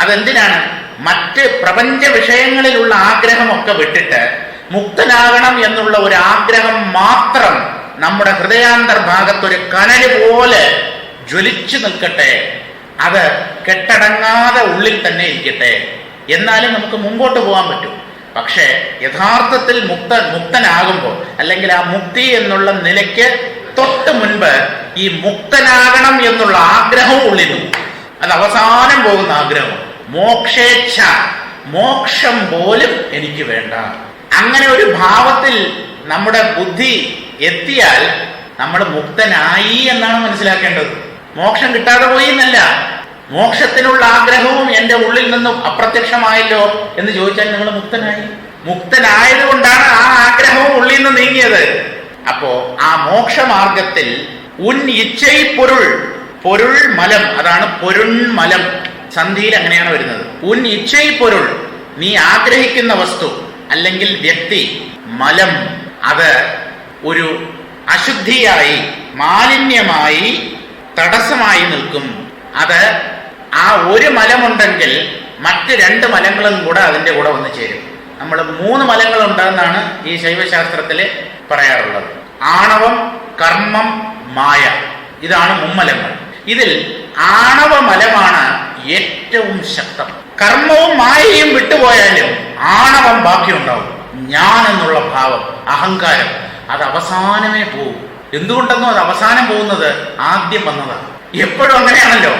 അതെന്തിനാണ്? മറ്റ് പ്രപഞ്ച വിഷയങ്ങളിലുള്ള ആഗ്രഹമൊക്കെ വിട്ടിട്ട് മുക്തനാകണം എന്നുള്ള ഒരു ആഗ്രഹം മാത്രം നമ്മുടെ ഹൃദയാന്തർഭാഗത്തൊരു കനല് പോലെ ജ്വലിച്ചു നിൽക്കട്ടെ. അത് കെട്ടടങ്ങാതെ ഉള്ളിൽ തന്നെ ഇരിക്കട്ടെ. എന്നാലും നമുക്ക് മുമ്പോട്ട് പോകാൻ പറ്റും. പക്ഷേ യഥാർത്ഥത്തിൽ മുക്തനാകുമ്പോൾ അല്ലെങ്കിൽ ആ മുക്തി എന്നുള്ള നിലയ്ക്ക് തൊട്ട് മുൻപ് ഈ മുക്തനാകണം എന്നുള്ള ആഗ്രഹവും ഉള്ളിൽ നിന്നും, അത് അവസാനം പോകുന്ന ആഗ്രഹം. മോക്ഷേച്ഛ, മോക്ഷം പോലും എനിക്ക് വേണ്ട. അങ്ങനെ ഒരു ഭാവത്തിൽ നമ്മുടെ ബുദ്ധി എത്തിയാൽ നമ്മൾ മുക്തനായി എന്നാണ് മനസ്സിലാക്കേണ്ടത്. മോക്ഷം കിട്ടാതെ പോയി എന്നല്ല, മോക്ഷത്തിനുള്ള ആഗ്രഹവും എൻ്റെ ഉള്ളിൽ നിന്നും അപ്രത്യക്ഷമായല്ലോ എന്ന് ചോദിച്ചാൽ നിങ്ങൾ മുക്തനായി. മുക്തനായത് കൊണ്ടാണ് ആ ആഗ്രഹവും ഉള്ളിൽ നിന്ന് നീങ്ങിയത്. അപ്പോ ആ മോക്ഷമാർഗത്തിൽ ഉൻ ഇച്ഛൈ പൊരുൾ, പൊരുൾ മലം, അതാണ് പൊരുൺമലം. സന്ധിയിൽ അങ്ങനെയാണ് വരുന്നത്. ഉൻ ഇച്ഛൈ പൊരുൾ, നീ ആഗ്രഹിക്കുന്ന വസ്തു അല്ലെങ്കിൽ വ്യക്തി, മലം, അത് ഒരു അശുദ്ധിയായി, മാലിന്യമായി, തടസ്സമായി നിൽക്കും. അത് ആ ഒരു മലമുണ്ടെങ്കിൽ മറ്റ് 2 മലങ്ങളും കൂടെ അതിൻ്റെ കൂടെ വന്ന് ചേരും. നമ്മൾ 3 മലങ്ങളുണ്ടെന്നാണ് ഈ ശൈവശാസ്ത്രത്തിൽ പറയാറുള്ളത്. ആണവം, കർമ്മം, മായ, ഇതാണ് മുമ്മലങ്ങൾ. ഇതിൽ ആണവ മലമാണ് ഏറ്റവും ശക്തം. കർമ്മവും മായയും വിട്ടുപോയാലും ആണവം ബാക്കിയുണ്ടാവും. ഞാൻ എന്നുള്ള ഭാവം, അഹങ്കാരം, അത് അവസാനമേ പോകും. എന്തുകൊണ്ടെന്നോ അത് അവസാനം പോകുന്നത് ആദ്യം വന്നതാണ്. എപ്പോഴും അങ്ങനെയാണല്ലോ,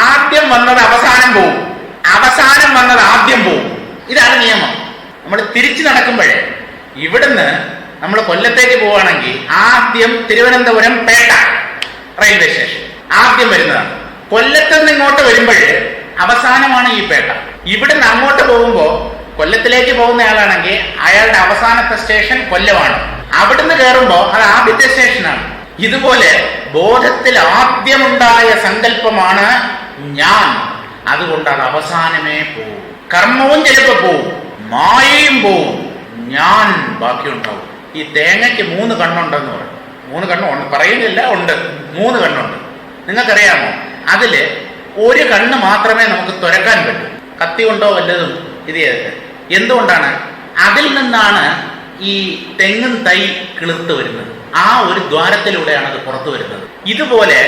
ആദ്യം വന്നത് അവസാനം പോകും, അവസാനം വന്നത് ആദ്യം പോകും. ഇതാണ് നിയമം. നമ്മൾ തിരിച്ചു നടക്കുമ്പോഴേ, ഇവിടുന്ന് നമ്മൾ കൊല്ലത്തേക്ക് പോവുകയാണെങ്കിൽ ആദ്യം തിരുവനന്തപുരം പേട്ട റെയിൽവേ സ്റ്റേഷൻ ആദ്യം വരുന്നതാണ്. കൊല്ലത്ത് നിന്ന് ഇങ്ങോട്ട് വരുമ്പോൾ അവസാനമാണ് ഈ പേട്ട. ഇവിടുന്ന് അങ്ങോട്ട് പോകുമ്പോൾ കൊല്ലത്തിലേക്ക് പോകുന്നയാളാണെങ്കിൽ അയാളുടെ അവസാനത്തെ സ്റ്റേഷൻ കൊല്ലമാണ്. അവിടുന്ന് കയറുമ്പോൾ അത് ആദ്യത്തെ സ്റ്റേഷനാണ്. ഇതുപോലെ ബോധത്തിൽ ആദ്യമുണ്ടായ സങ്കല്പമാണ് ഞാൻ. അതുകൊണ്ട് അത് അവസാനമേ പോവും. കർമ്മവും ചിലപ്പോൾ പോവും, മായയും പോവും, ഞാൻ ബാക്കിയുണ്ടാവും. ഈ തേങ്ങയ്ക്ക് 3 കണ്ണുണ്ടെന്ന് പറയും. 3 കണ്ണുണ്ട് പറയുന്നില്ല, ഉണ്ട്. 3 കണ്ണുണ്ട്. നിങ്ങൾക്കറിയാമോ? അതില് ഒരു കണ്ണ് മാത്രമേ നമുക്ക് തുരക്കാൻ പറ്റൂ. കത്തി കൊണ്ടോ വല്ലതും ഇത് ചെയ്തിട്ട്. എന്തുകൊണ്ടാണ്? അതിൽ നിന്നാണ് ഈ തെങ്ങും തൈ കിളിർത്ത് വരുന്നത്. ആ ഒരു ദ്വാരത്തിലൂടെയാണ് അത് പുറത്തു വരുന്നത്. ഇതുപോലെ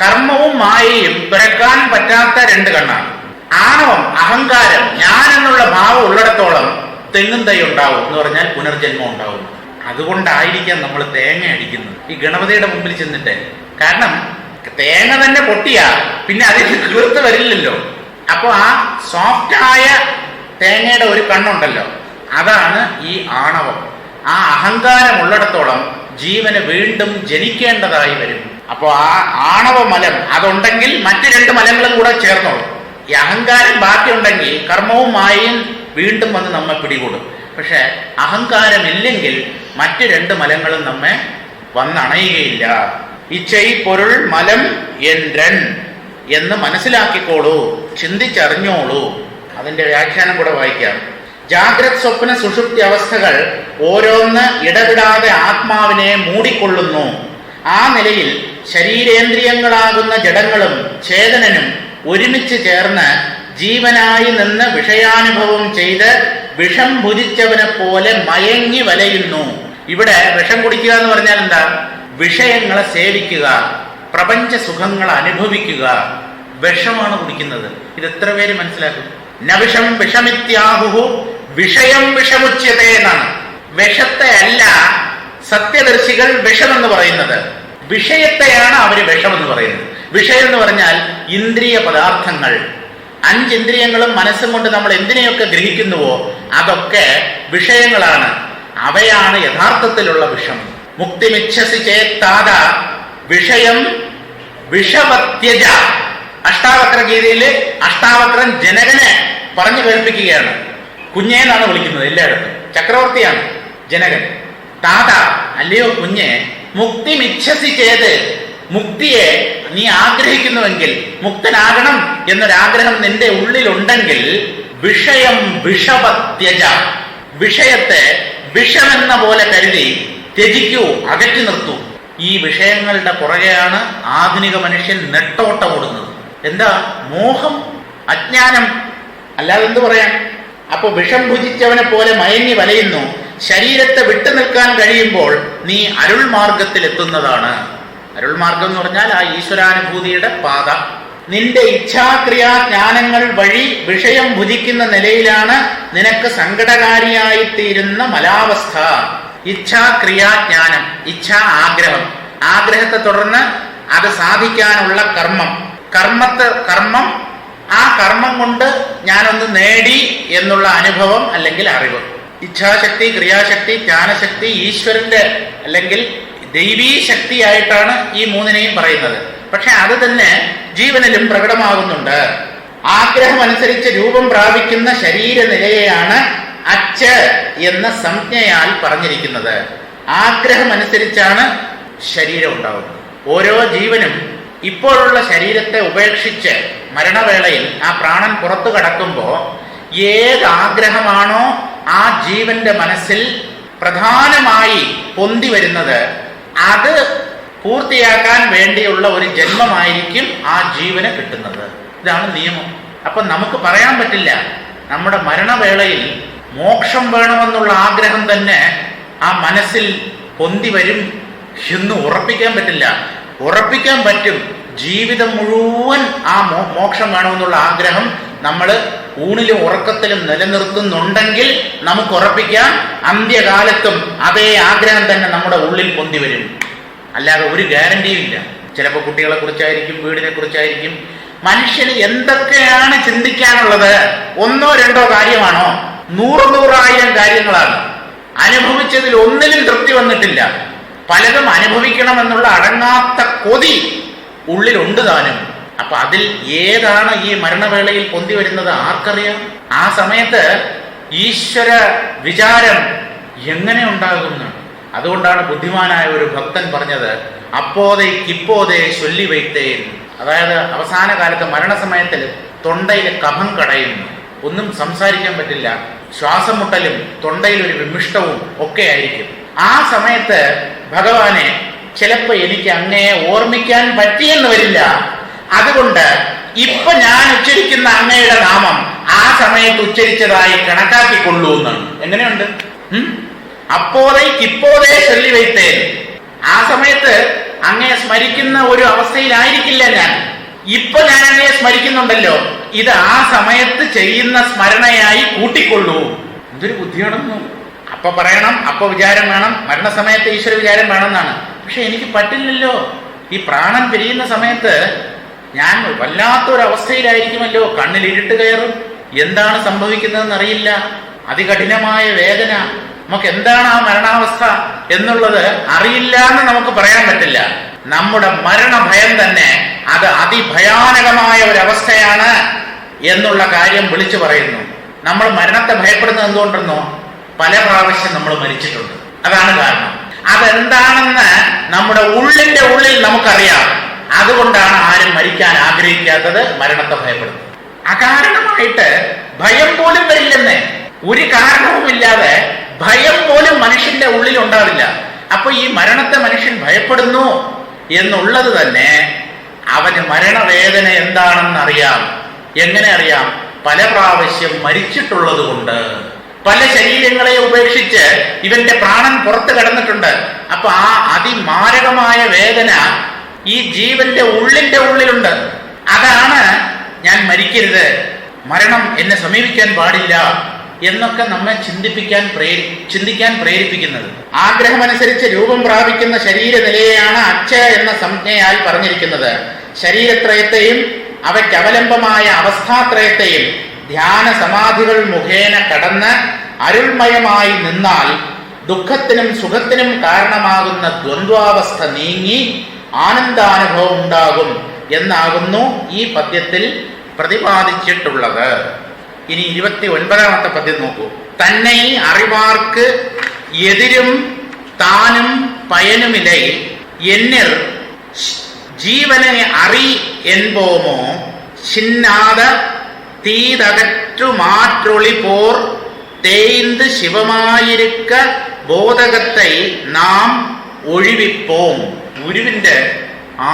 കർമ്മവും മായയും തുരക്കാൻ പറ്റാത്ത 2 കണ്ണാണ്. ആണവം, അഹങ്കാരം, ഞാൻ എന്നുള്ള ഭാവം ഉള്ളിടത്തോളം തെങ്ങും തൈ ഉണ്ടാവും എന്ന് പറഞ്ഞാൽ പുനർജന്മം ഉണ്ടാവും. അതുകൊണ്ടായിരിക്കാം നമ്മൾ തേങ്ങ അടിക്കുന്നത് ഈ ഗണപതിയുടെ മുമ്പിൽ ചെന്നിട്ട്. കാരണം തേങ്ങ തന്നെ പൊട്ടിയാ പിന്നെ അതിൽ കിളിർത്ത് വരില്ലല്ലോ. അപ്പൊ ആ സോഫ്റ്റായ തേങ്ങയുടെ ഒരു കണ്ണുണ്ടല്ലോ, അതാണ് ഈ ആണവം. ആ അഹങ്കാരം ഉള്ളിടത്തോളം ജീവന് വീണ്ടും ജനിക്കേണ്ടതായി വരും. അപ്പോൾ ആ ആണവ മലം അതുണ്ടെങ്കിൽ മറ്റു 2 മലങ്ങളും കൂടെ ചേർന്നോളും. ഈ അഹങ്കാരം ബാക്കിയുണ്ടെങ്കിൽ കർമ്മവും മായയും വീണ്ടും വന്ന് നമ്മെ പിടികൂടും. പക്ഷെ അഹങ്കാരമില്ലെങ്കിൽ മറ്റു 2 മലങ്ങളും നമ്മെ വന്നണയുകയില്ല. ഇച്ഛൈ പൊരുൾ മലം എൻരൻ എന്ന് മനസ്സിലാക്കിക്കോളൂ, ചിന്തിച്ചറിഞ്ഞോളൂ. അതിന്റെ വ്യാഖ്യാനം കൂടെ വായിക്കാം. ജാഗ്രത് സ്വപ്ന സുഷുപ്തി അവസ്ഥകൾ ഓരോന്ന് ഇടവിടാതെ ആത്മാവിനെ മൂടിക്കൊള്ളുന്നു. ആ നിലയിൽ ശരീരേന്ദ്രിയങ്ങളാകുന്ന ജഡങ്ങളും ചേതനനും ഒരുമിച്ച് ചേർന്ന് ജീവനായി നിന്ന് വിഷയാനുഭവം ചെയ്ത് വിഷം ഭുജിച്ചവനെ പോലെ മയങ്ങി വലയുന്നു. ഇവിടെ വിഷം കുടിക്കുക എന്ന് പറഞ്ഞാൽ എന്താ? വിഷയങ്ങളെ സേവിക്കുക, പ്രപഞ്ച സുഖങ്ങൾ അനുഭവിക്കുക. വിഷമാണ് കുടിക്കുന്നത്. ഇത് എത്ര പേര് മനസ്സിലാക്കും? നവിഷം വിഷമിത്യാഹു വിഷയം വിഷമുച്യതേ എന്നാണ്. വിഷത്തെ അല്ല സത്യദർശികൾ വിഷമെന്ന് പറയുന്നത്, വിഷയത്തെയാണ് അവര് വിഷമെന്ന് പറയുന്നത്. വിഷയം എന്ന് പറഞ്ഞാൽ ഇന്ദ്രിയ പദാർത്ഥങ്ങൾ. 5 ഇന്ദ്രിയങ്ങളും മനസ്സും കൊണ്ട് നമ്മൾ എന്തിനെയൊക്കെ ഗ്രഹിക്കുന്നുവോ അതൊക്കെ വിഷയങ്ങളാണ്. അവയാണ് യഥാർത്ഥത്തിലുള്ള വിഷം. മുക്തിമിച്ഛസി ചേത്താത വിഷയം വിഷവത്യജ. അഷ്ടാവക്ര ഗീതയില് അഷ്ടാവക്രൻ ജനകനെ പറഞ്ഞു കേൾപ്പിക്കുകയാണ്. കുഞ്ഞെ എന്നാണ് വിളിക്കുന്നത് എല്ലായിടത്തും. ചക്രവർത്തിയാണ് ജനകൻ. താത, അല്ലയോ കുഞ്ഞെ, മുക്തിമിച്ഛസി ചേത്, മുക്തിയെ നീ ആഗ്രഹിക്കുന്നുവെങ്കിൽ, മുക്തനാകണം എന്നൊരാഗ്രഹം നിന്റെ ഉള്ളിലുണ്ടെങ്കിൽ, വിഷയം വിഷവത്യജ, വിഷയത്തെ വിഷമെന്ന പോലെ കരുതി ത്യജിക്കൂ, അകറ്റി നിർത്തൂ. ഈ വിഷയങ്ങളുടെ പുറകെയാണ് ആധുനിക മനുഷ്യൻ നെട്ടോട്ടം ഓടുന്നത്. എന്താ? മോഹം, അജ്ഞാനം, അല്ലാതെ എന്ത് പറയാൻ? അപ്പൊ വിഷം ഭുജിച്ചവനെ പോലെ മയങ്ങി വലയുന്നു. ശരീരത്തെ വിട്ടു നിൽക്കാൻ കഴിയുമ്പോൾ നീ അരുൾമാർഗത്തിൽ എത്തുന്നതാണ്. അരുൾമാർഗം എന്ന് പറഞ്ഞാൽ ആ ഈശ്വരാനുഭൂതിയുടെ പാത. നിന്റെ ഇച്ഛാക്രിയാ ജ്ഞാനങ്ങൾ വഴി വിഷയം ഭുജിക്കുന്ന നിലയിലാണ് നിനക്ക് സങ്കടകാരിയായിത്തീരുന്ന മലാവസ്ഥ. ഇച്ഛാക്രിയാജ്ഞാനം, ഇച്ഛ ആഗ്രഹം, ആഗ്രഹത്തെ തുടർന്ന് അത് സാധിക്കാനുള്ള കർമ്മം ആ കർമ്മം കൊണ്ട് ഞാനൊന്ന് നേടി എന്നുള്ള അനുഭവം അല്ലെങ്കിൽ അറിവ്. ഇച്ഛാശക്തി, ക്രിയാശക്തി, ജ്ഞാനശക്തി ഈശ്വരന്റെ അല്ലെങ്കിൽ ദൈവീ ശക്തിയായിട്ടാണ് ഈ മൂന്നിനെയും പറയുന്നത്. പക്ഷെ അത് തന്നെ ജീവനിലും പ്രകടമാകുന്നുണ്ട്. ആഗ്രഹമനുസരിച്ച് രൂപം പ്രാപിക്കുന്ന ശരീരനിലയെയാണ് അച്ച് എന്ന സംജ്ഞയാൽ പറഞ്ഞിരിക്കുന്നത്. ആഗ്രഹമനുസരിച്ചാണ് ശരീരം ഉണ്ടാവുന്നത്. ഓരോ ജീവനും ഇപ്പോഴുള്ള ശരീരത്തെ ഉപേക്ഷിച്ച് മരണവേളയിൽ ആ പ്രാണൻ പുറത്തു കടക്കുമ്പോൾ ഏത് ആഗ്രഹമാണോ ആ ജീവന്റെ മനസ്സിൽ പ്രധാനമായി പൊന്തി വരുന്നത്, അത് പൂർത്തിയാക്കാൻ വേണ്ടിയുള്ള ഒരു ജന്മമായിരിക്കും ആ ജീവന് കിട്ടുന്നത്. ഇതാണ് നിയമം. അപ്പൊ നമുക്ക് പറയാൻ പറ്റില്ല നമ്മുടെ മരണവേളയിൽ മോക്ഷം വേണമെന്നുള്ള ആഗ്രഹം തന്നെ ആ മനസ്സിൽ പൊന്തി വരും എന്ന് ഉറപ്പിക്കാൻ പറ്റില്ല. ഉറപ്പിക്കാൻ പറ്റും, ജീവിതം മുഴുവൻ ആ മോക്ഷം വേണമെന്നുള്ള ആഗ്രഹം നമ്മൾ ഊണിലും ഉറക്കത്തിലും നിലനിർത്തുന്നുണ്ടെങ്കിൽ നമുക്ക് ഉറപ്പിക്കാം അന്ത്യകാലത്തും അതേ ആഗ്രഹം തന്നെ നമ്മുടെ ഉള്ളിൽ പൊന്തി വരും. അല്ലാതെ ഒരു ഗ്യാരണ്ടിയും ഇല്ല. ചിലപ്പോൾ കുട്ടികളെ കുറിച്ചായിരിക്കും, വീടിനെ കുറിച്ചായിരിക്കും. മനുഷ്യന് എന്തൊക്കെയാണ് ചിന്തിക്കാനുള്ളത്? ഒന്നോ രണ്ടോ കാര്യമാണോ? 100,000 കാര്യങ്ങളാണ്. അനുഭവിച്ചതിൽ ഒന്നിലും തൃപ്തി വന്നിട്ടില്ല. പലതും അനുഭവിക്കണമെന്നുള്ള അടങ്ങാത്ത കൊതി ഉള്ളിലുണ്ട് താനും. അപ്പൊ അതിൽ ഏതാണ് ഈ മരണവേളയിൽ പൊന്തി വരുന്നത് ആർക്കറിയാം? ആ സമയത്ത് ഈശ്വര വിചാരം എങ്ങനെ ഉണ്ടാകുന്നു? അതുകൊണ്ടാണ് ബുദ്ധിമാനായ ഒരു ഭക്തൻ പറഞ്ഞത്, അപ്പോതേക്കിപ്പോതേ ചൊല്ലി വയ്ത്തേൻ. അതായത് അവസാന കാലത്ത് മരണസമയത്തിൽ തൊണ്ടയിൽ കഫം കടയുന്നു, ഒന്നും സംസാരിക്കാൻ പറ്റില്ല, ശ്വാസം മുട്ടലും തൊണ്ടയിൽ ഒരു വിമിഷ്ടവും ഒക്കെ ആയിരിക്കും. ആ സമയത്ത് ഭഗവാനെ ചിലപ്പോ എനിക്ക് അങ്ങയെ ഓർമ്മിക്കാൻ പറ്റിയെന്ന് വരില്ല, അതുകൊണ്ട് ഇപ്പൊ ഞാൻ ഉച്ചരിക്കുന്ന അങ്ങയുടെ നാമം ആ സമയത്ത് ഉച്ചരിച്ചതായി കണക്കാക്കിക്കൊള്ളൂ എന്നാണ്. എങ്ങനെയുണ്ട്? അപ്പോതേക്കിപ്പോതേ ചൊല്ലി വയ്ത്തേൻ. ആ സമയത്ത് അങ്ങയെ സ്മരിക്കുന്ന ഒരു അവസ്ഥയിലായിരിക്കില്ല ഞാൻ. ഇപ്പൊ ഞാൻ അങ്ങയെ സ്മരിക്കുന്നുണ്ടല്ലോ, ഇത് ആ സമയത്ത് ചെയ്യുന്ന സ്മരണയായി കൂട്ടിക്കൊള്ളൂ. എന്തൊരു ബുദ്ധിയാണെന്നു. അപ്പൊ പറയണം, അപ്പൊ വിചാരം വേണം, മരണസമയത്ത് ഈശ്വര വിചാരം വേണമെന്നാണ്. പക്ഷെ എനിക്ക് പറ്റില്ലല്ലോ. ഈ പ്രാണൻ പിരിയുന്ന സമയത്ത് ഞാൻ വല്ലാത്തൊരവസ്ഥയിലായിരിക്കുമല്ലോ. കണ്ണിൽ ഇരുട്ട് കയറും, എന്താണ് സംഭവിക്കുന്നതെന്ന് അറിയില്ല, അതികഠിനമായ വേദന. നമുക്ക് എന്താണ് ആ മരണാവസ്ഥ എന്നുള്ളത് അറിയില്ല എന്ന് നമുക്ക് പറയാൻ പറ്റില്ല. നമ്മുടെ മരണഭയം തന്നെ അത് അതിഭയാനകമായ ഒരവസ്ഥയാണ് എന്നുള്ള കാര്യം വിളിച്ചു പറയുന്നു. നമ്മൾ മരണത്തെ ഭയപ്പെടുന്നത് എന്തുകൊണ്ടെന്നോ, പല പ്രാവശ്യം നമ്മൾ മരിച്ചിട്ടുണ്ട്. അതാണ് കാരണം. അതെന്താണെന്ന് നമ്മുടെ ഉള്ളിന്റെ ഉള്ളിൽ നമുക്കറിയാം. അതുകൊണ്ടാണ് ആരും മരിക്കാൻ ആഗ്രഹിക്കാത്തത്, മരണത്തെ ഭയപ്പെടുന്നത്. അകാരണമായിട്ട് ഭയം പോലും വരില്ലെന്നേ. ഒരു കാരണവുമില്ലാതെ ഭയം പോലും മനുഷ്യന്റെ ഉള്ളിൽ ഉണ്ടാവില്ല. അപ്പൊ ഈ മരണത്തെ മനുഷ്യൻ ഭയപ്പെടുന്നു എന്നുള്ളത് തന്നെ അവന് മരണവേദന എന്താണെന്ന് അറിയാം. എങ്ങനെ അറിയാം? പല പ്രാവശ്യം മരിച്ചിട്ടുള്ളത് കൊണ്ട്. പല ശരീരങ്ങളെ ഉപേക്ഷിച്ച് ഇവന്റെ പ്രാണൻ പുറത്ത് കിടന്നിട്ടുണ്ട്. അപ്പൊ ആ അതിമാരകമായ വേദന ഈ ജീവന്റെ ഉള്ളിന്റെ ഉള്ളിലുണ്ട്. അതാണ് ഞാൻ മരിക്കരുത്, മരണം എന്നെ സമീപിക്കാൻ പാടില്ല എന്നൊക്കെ നമ്മെ ചിന്തിക്കാൻ പ്രേരിപ്പിക്കുന്നത്. ആഗ്രഹമനുസരിച്ച് രൂപം പ്രാപിക്കുന്ന ശരീരനിലയെയാണ് അച്ഛ എന്ന സംജ്ഞയാൽ പറഞ്ഞിരിക്കുന്നത്. ശരീരത്രയത്തെയും അവയ്ക്ക് അവലംബമായ അവസ്ഥാത്രയത്തെയും ധ്യാന സമാധികൾ മുഖേന കടന്ന് അരുൾമയമായി നിന്നാൽ ദുഃഖത്തിനും സുഖത്തിനും കാരണമാകുന്ന ദ്വന്ദ്വാവസ്ഥ നീങ്ങി ആനന്ദാനുഭവം ഉണ്ടാകും എന്നാകുന്നു ഈ പദ്യത്തിൽ പ്രതിപാദിച്ചിട്ടുള്ളത്. ഇനി 29ാമത്തെ പദ്യം നോക്കൂ. തന്നെ അറിവാർക്ക് എതിരും താനും പയനുമില്ലേ എന്നിർ ജീവനെ അറി என்போமோ சின்னாத தீதகற்று மாற்றொளி போர் தேய்ந்து ശിവമായിരിക്ക ബോധകത്തെ നാം ഒഴിവിപ്പോം. ഗുരുവിന്റെ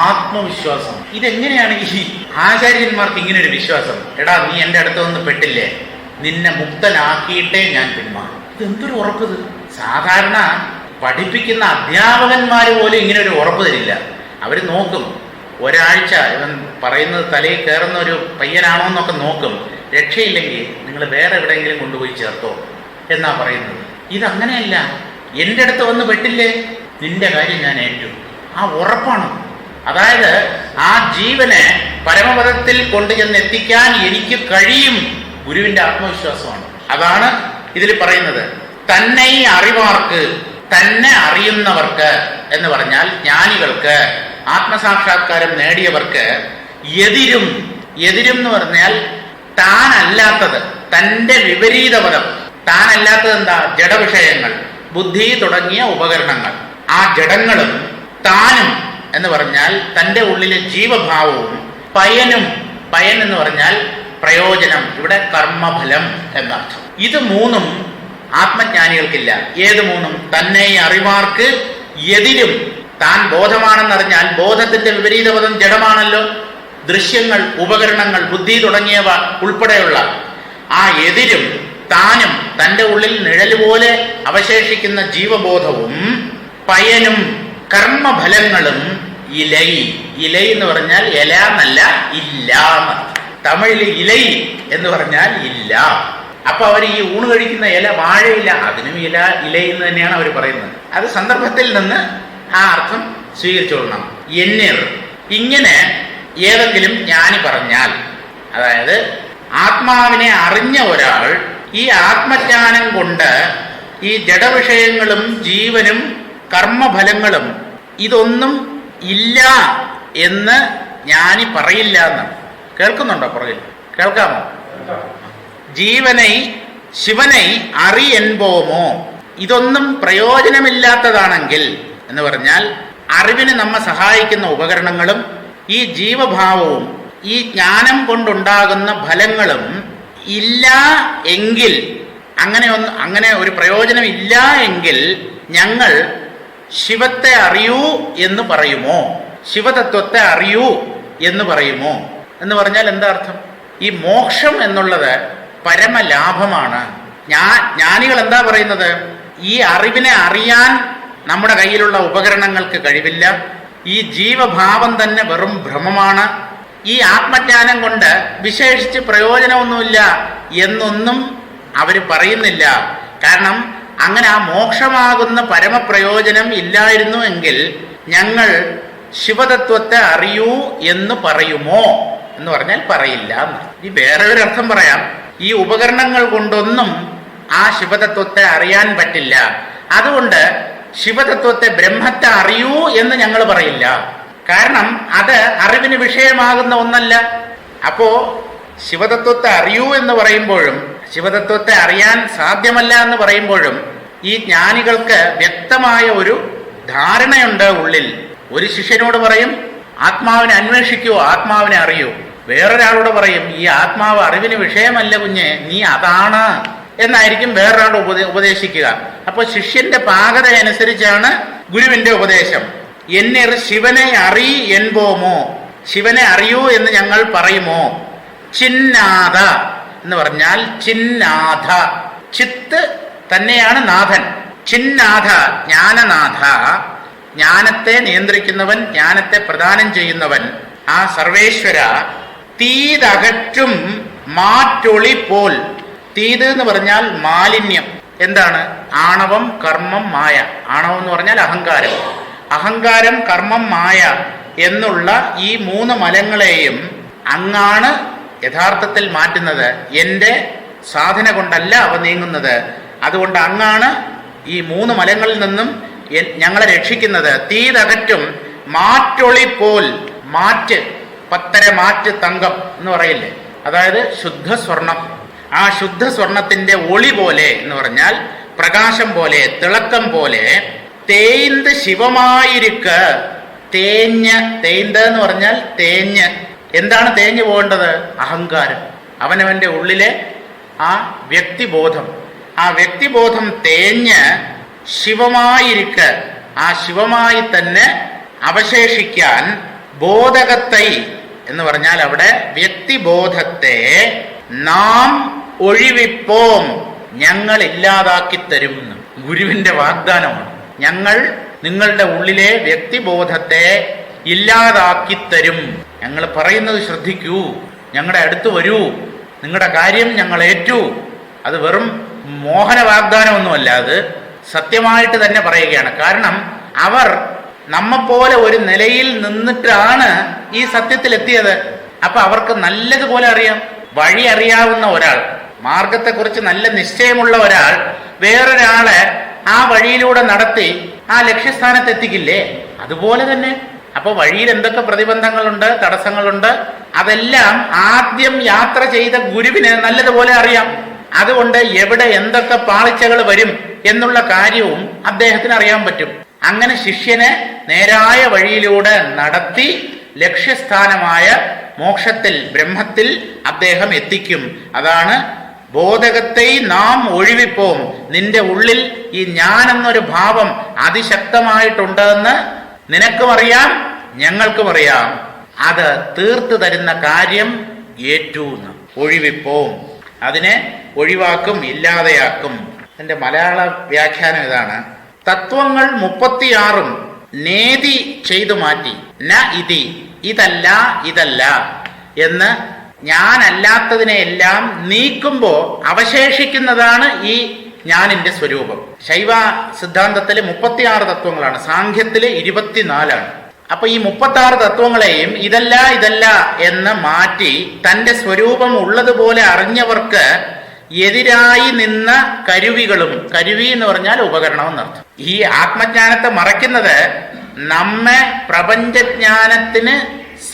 ആത്മവിശ്വാസം. ഇതെങ്ങനെയാണ് ഈ ആചാര്യന്മാർക്ക് ഇങ്ങനെ ഒരു വിശ്വാസം? എടാ, നീ എൻ്റെ അടുത്ത് വന്ന് പെട്ടില്ലേ, നിന്നെ മുക്തനാക്കിയിട്ടേ ഞാൻ പിന്മാറും. ഇതെന്തൊരു ഉറപ്പത്? സാധാരണ പഠിപ്പിക്കുന്ന അധ്യാപകന്മാർ പോലും ഇങ്ങനെ ഒരു ഉറപ്പ് തരില്ല. അവർ നോക്കും, ഒരാഴ്ച ഇവൻ പറയുന്നത് തലയിൽ കയറുന്ന ഒരു പയ്യനാണോ എന്നൊക്കെ നോക്കും. രക്ഷയില്ലെങ്കിൽ നിങ്ങൾ വേറെ എവിടെയെങ്കിലും കൊണ്ടുപോയി ചേർത്തോ എന്നാ പറയുന്നത്. ഇതങ്ങനെയല്ല. എൻ്റെ അടുത്ത് വന്ന് പെട്ടില്ലേ, നിന്റെ കാര്യം ഞാൻ ഏറ്റു. ആ ഉറപ്പാണ്. അതായത് ആ ജീവനെ പരമപദത്തിൽ കൊണ്ടുചെന്ന് എത്തിക്കാൻ എനിക്ക് കഴിയും. ഗുരുവിന്റെ ആത്മവിശ്വാസമാണ്. അതാണ് ഇതിൽ പറയുന്നത്. തന്നെ അറിവാർക്ക്, തന്നെ അറിയുന്നവർക്ക് എന്ന് പറഞ്ഞാൽ ജ്ഞാനികൾക്ക്, ആത്മസാക്ഷാത്കാരം നേടിയവർക്ക്, എതിരും എന്ന് പറഞ്ഞാൽ താനല്ലാത്തത്, തന്റെ വിപരീത പദം. താനല്ലാത്തത് എന്താ? ജഡവിഷയങ്ങൾ, ബുദ്ധി തുടങ്ങിയ ഉപകരണങ്ങൾ. ആ ജഡങ്ങളും താനും എന്ന് പറഞ്ഞാൽ തന്റെ ഉള്ളിലെ ജീവഭാവവും, പയൻ എന്ന് പറഞ്ഞാൽ പ്രയോജനം, ഇവിടെ കർമ്മഫലം എന്നർത്ഥം. ഇത് മൂന്നും ആത്മജ്ഞാനികൾക്കില്ല. ഏത് മൂന്നും? തന്നെ അറിവാർക്ക്, എതിരും. താൻ ബോധമാണെന്നറിഞ്ഞാൽ ബോധത്തിന്റെ വിപരീത പദം ജഡമാണല്ലോ. ദൃശ്യങ്ങൾ, ഉപകരണങ്ങൾ, ബുദ്ധി തുടങ്ങിയവ ഉൾപ്പെടെയുള്ള ആ എതിരും താനും, തന്റെ ഉള്ളിൽ നിഴല് പോലെ അവശേഷിക്കുന്ന ജീവബോധവും, പയനും കർമ്മഫലങ്ങളും, ഇലൈ എന്ന് പറഞ്ഞാൽ ഇല എന്നല്ല, ഇല്ല. തമിഴിൽ ഇലൈ എന്ന് പറഞ്ഞാൽ ഇല്ല. അപ്പൊ അവർ ഈ ഊണ് കഴിക്കുന്ന ഇല, വാഴയില, അതിനും ഇല എന്ന് തന്നെയാണ് അവർ പറയുന്നത്. അത് സന്ദർഭത്തിൽ നിന്ന് ആ അർത്ഥം സ്വീകരിച്ചുകൊള്ളണം. എന്നിർ, ഇങ്ങനെ ഏതെങ്കിലും ജ്ഞാനി പറഞ്ഞാൽ, അതായത് ആത്മാവിനെ അറിഞ്ഞ ഒരാൾ ഈ ആത്മജ്ഞാനം കൊണ്ട് ഈ ജഡവിഷയങ്ങളും ജീവനും കർമ്മഫലങ്ങളും ഇതൊന്നും ഇല്ല എന്ന് ജ്ഞാനി പറയില്ല എന്ന്. കേൾക്കുന്നുണ്ടോ? പുറകിൽ കേൾക്കാമോ? ജീവനെ ശിവനെ അറിയെൻപോമോ, ഇതൊന്നും പ്രയോജനമില്ലാത്തതാണെങ്കിൽ എന്ന് പറഞ്ഞാൽ അറിവിന് നമ്മെ സഹായിക്കുന്ന ഉപകരണങ്ങളും ഈ ജീവഭാവവും ഈ ജ്ഞാനം കൊണ്ടുണ്ടാകുന്ന ഫലങ്ങളും ഇല്ല എങ്കിൽ, അങ്ങനെ ഒരു പ്രയോജനം ഇല്ല എങ്കിൽ ഞങ്ങൾ ശിവത്തെ അറിയൂ എന്ന് പറയുമോ? ശിവതത്വത്തെ അറിയൂ എന്ന് പറയുമോ? എന്ന് പറഞ്ഞാൽ എന്താ അർത്ഥം? ഈ മോക്ഷം എന്നുള്ളത് പരമലാഭമാണ്. ജ്ഞാനികൾ എന്താ പറയുന്നത്? ഈ അറിവിനെ അറിയാൻ നമ്മുടെ കയ്യിലുള്ള ഉപകരണങ്ങൾക്ക് കഴിവില്ല. ഈ ജീവഭാവം തന്നെ വെറും ഭ്രമമാണ്. ഈ ആത്മജ്ഞാനം കൊണ്ട് വിശേഷിച്ച് പ്രയോജനമൊന്നുമില്ല എന്നൊന്നും അവർ പറയുന്നില്ല. കാരണം അങ്ങനെ ആ മോക്ഷമാകുന്ന പരമപ്രയോജനം ഇല്ലായിരുന്നു എങ്കിൽ ഞങ്ങൾ ശിവതത്വത്തെ അറിയൂ എന്ന് പറയുമോ എന്ന് പറഞ്ഞാൽ പറയില്ല. ഈ വേറെ ഒരു അർത്ഥം പറയാം. ഈ ഉപകരണങ്ങൾ കൊണ്ടൊന്നും ആ ശിവതത്വത്തെ അറിയാൻ പറ്റില്ല. അതുകൊണ്ട് ശിവതത്വത്തെ, ബ്രഹ്മത്തെ അറിയൂ എന്ന് ഞങ്ങൾ പറയില്ല. കാരണം അത് അറിവിന് വിഷയമാകുന്ന ഒന്നല്ല. അപ്പോ ശിവതത്വത്തെ അറിയൂ എന്ന് പറയുമ്പോഴും ശിവതത്വത്തെ അറിയാൻ സാധ്യമല്ല എന്ന് പറയുമ്പോഴും ഈ ജ്ഞാനികൾക്ക് വ്യക്തമായ ഒരു ധാരണയുണ്ട് ഉള്ളിൽ. ഒരു ശിഷ്യനോട് പറയും ആത്മാവിനെ അന്വേഷിക്കൂ, ആത്മാവിനെ അറിയൂ. വേറൊരാളോട് പറയും ഈ ആത്മാവ് അറിവിന് വിഷയമല്ല കുഞ്ഞെ, നീ അതാണ് എന്നായിരിക്കും വേറൊരാൾ ഉപദേശിക്കുക. അപ്പോൾ ശിഷ്യന്റെ പാകത അനുസരിച്ചാണ് ഗുരുവിന്റെ ഉപദേശം. എന്നിർ ശിവനെ അറി എൻപോമോ, ശിവനെ അറിയൂ എന്ന് ഞങ്ങൾ പറയുമോ? ചിന്നാഥ എന്ന് പറഞ്ഞാൽ ചിന്നാഥ, ചിത്ത് തന്നെയാണ് നാഥൻ. ചിന്നാഥ, ജ്ഞാനനാഥ, ജ്ഞാനത്തെ നിയന്ത്രിക്കുന്നവൻ, ജ്ഞാനത്തെ പ്രദാനം ചെയ്യുന്നവൻ, ആ സർവേശ്വര. തീതകറ്റും മാറ്റൊളി പോൽ. തീത് എന്ന് പറഞ്ഞാൽ മാലിന്യം. എന്താണ്? ആണവം, കർമ്മം, മായ. ആണവം എന്ന് പറഞ്ഞാൽ അഹങ്കാരം. അഹങ്കാരം, കർമ്മം, മായ എന്നുള്ള ഈ മൂന്ന് മലങ്ങളെയും അങ്ങാണ് യഥാർത്ഥത്തിൽ മാറ്റുന്നത്. എൻ്റെ സാധന കൊണ്ടല്ല അവ നീങ്ങുന്നത്. അതുകൊണ്ട് അങ്ങാണ് ഈ മൂന്ന് മലങ്ങളിൽ നിന്നും ഞങ്ങളെ രക്ഷിക്കുന്നത്. തീതകറ്റും മാറ്റൊളി പോൽ. മാറ്റ്, പത്തര മാറ്റ് തങ്കം എന്ന് പറയില്ലേ, അതായത് ശുദ്ധ സ്വർണം. ആ ശുദ്ധ സ്വർണത്തിന്റെ ഒളി പോലെ എന്ന് പറഞ്ഞാൽ പ്രകാശം പോലെ, തിളക്കം പോലെ. തേയ്ന്ത് ശിവമായിരിക്ക്. തേയ്ന്ത് എന്ന് പറഞ്ഞാൽ തേഞ്ഞ്. എന്താണ് തേഞ്ഞു പോകേണ്ടത്? അഹങ്കാരം, അവനവന്റെ ഉള്ളിലെ ആ വ്യക്തിബോധം. ആ വ്യക്തിബോധം തേഞ്ഞ് ശിവമായിരിക്ക്, ആ ശിവമായി തന്നെ അവശേഷിക്കാൻ. ബോധകത്തെ എന്ന് പറഞ്ഞാൽ അവിടെ വ്യക്തിബോധത്തെ നാം ഒഴിവിപ്പോം, ഞങ്ങൾ ഇല്ലാതാക്കി തരും. ഗുരുവിന്റെ വാഗ്ദാനമാണ്. ഞങ്ങൾ നിങ്ങളുടെ ഉള്ളിലെ വ്യക്തിബോധത്തെ ഇല്ലാതാക്കി തരും. ഞങ്ങൾ പറയുന്നത് ശ്രദ്ധിക്കൂ, ഞങ്ങളുടെ അടുത്ത് വരൂ, നിങ്ങളുടെ കാര്യം ഞങ്ങൾ ഏറ്റു. അത് വെറും മോഹന വാഗ്ദാനമൊന്നുമല്ല, അത് സത്യമായിട്ട് തന്നെ പറയുകയാണ്. കാരണം അവർ നമ്മെപ്പോലെ ഒരു നിലയിൽ നിന്നിട്ടാണ് ഈ സത്യത്തിലെത്തിയത്. അപ്പൊ അവർക്ക് നല്ലതുപോലെ അറിയാം. വഴി അറിയാവുന്ന ഒരാൾ, മാർഗത്തെക്കുറിച്ച് നല്ല നിശ്ചയമുള്ള ഒരാൾ വേറൊരാളെ ആ വഴിയിലൂടെ നടത്തി ആ ലക്ഷ്യസ്ഥാനത്ത് എത്തിക്കില്ലേ? അതുപോലെ തന്നെ അപ്പൊ വഴിയിൽ എന്തൊക്കെ പ്രതിബന്ധങ്ങളുണ്ട്, തടസ്സങ്ങളുണ്ട്, അതെല്ലാം ആദ്യം യാത്ര ചെയ്ത ഗുരുവിന് നല്ലതുപോലെ അറിയാം. അതുകൊണ്ട് എവിടെ എന്തൊക്കെ പാളിച്ചകൾ വരും എന്നുള്ള കാര്യവും അദ്ദേഹത്തിന് അറിയാൻ പറ്റും. അങ്ങനെ ശിഷ്യനെ നേരായ വഴിയിലൂടെ നടത്തി ലക്ഷ്യസ്ഥാനമായ മോക്ഷത്തിൽ, ബ്രഹ്മത്തിൽ അദ്ദേഹം എത്തിക്കും. അതാണ് ബോധകത്തെ നാം ഒഴിവിപ്പോം. നിന്റെ ഉള്ളിൽ ഈ ഞാൻ എന്നൊരു ഭാവം അതിശക്തമായിട്ടുണ്ടെന്ന് നിനക്കും അറിയാം, ഞങ്ങൾക്കും അറിയാം. അത് തീർത്തു തരുന്ന കാര്യം ഏറ്റൂന്ന്. ഒഴിവിപ്പോം, അതിനെ ഒഴിവാക്കും, ഇല്ലാതെയാക്കും. എന്റെ മലയാള വ്യാഖ്യാനം ഇതാണ്. തത്വങ്ങൾ 36 നേതി ചെയ്തു മാറ്റി. ന ഇതി, ഇതല്ല ഇതല്ല എന്ന് ഞാനല്ലാത്തതിനെയെല്ലാം നീക്കുമ്പോൾ അവശേഷിക്കുന്നതാണ് ഈ ഞാനിന്റെ സ്വരൂപം. ശൈവ സിദ്ധാന്തത്തില് 36 തത്വങ്ങളാണ്, സാഖ്യത്തില് 24ആണ്. അപ്പൊ ഈ 36 തത്വങ്ങളെയും ഇതല്ല ഇതല്ല എന്ന് മാറ്റി തന്റെ സ്വരൂപം ഉള്ളതുപോലെ അറിഞ്ഞവർക്ക് എതിരായി നിന്ന കരുവികളും, കരുവി എന്ന് പറഞ്ഞാൽ ഉപകരണം എന്നർത്ഥം. ഈ ആത്മജ്ഞാനത്തെ മറയ്ക്കുന്നത് നമ്മെ പ്രപഞ്ചജ്ഞാനത്തിന്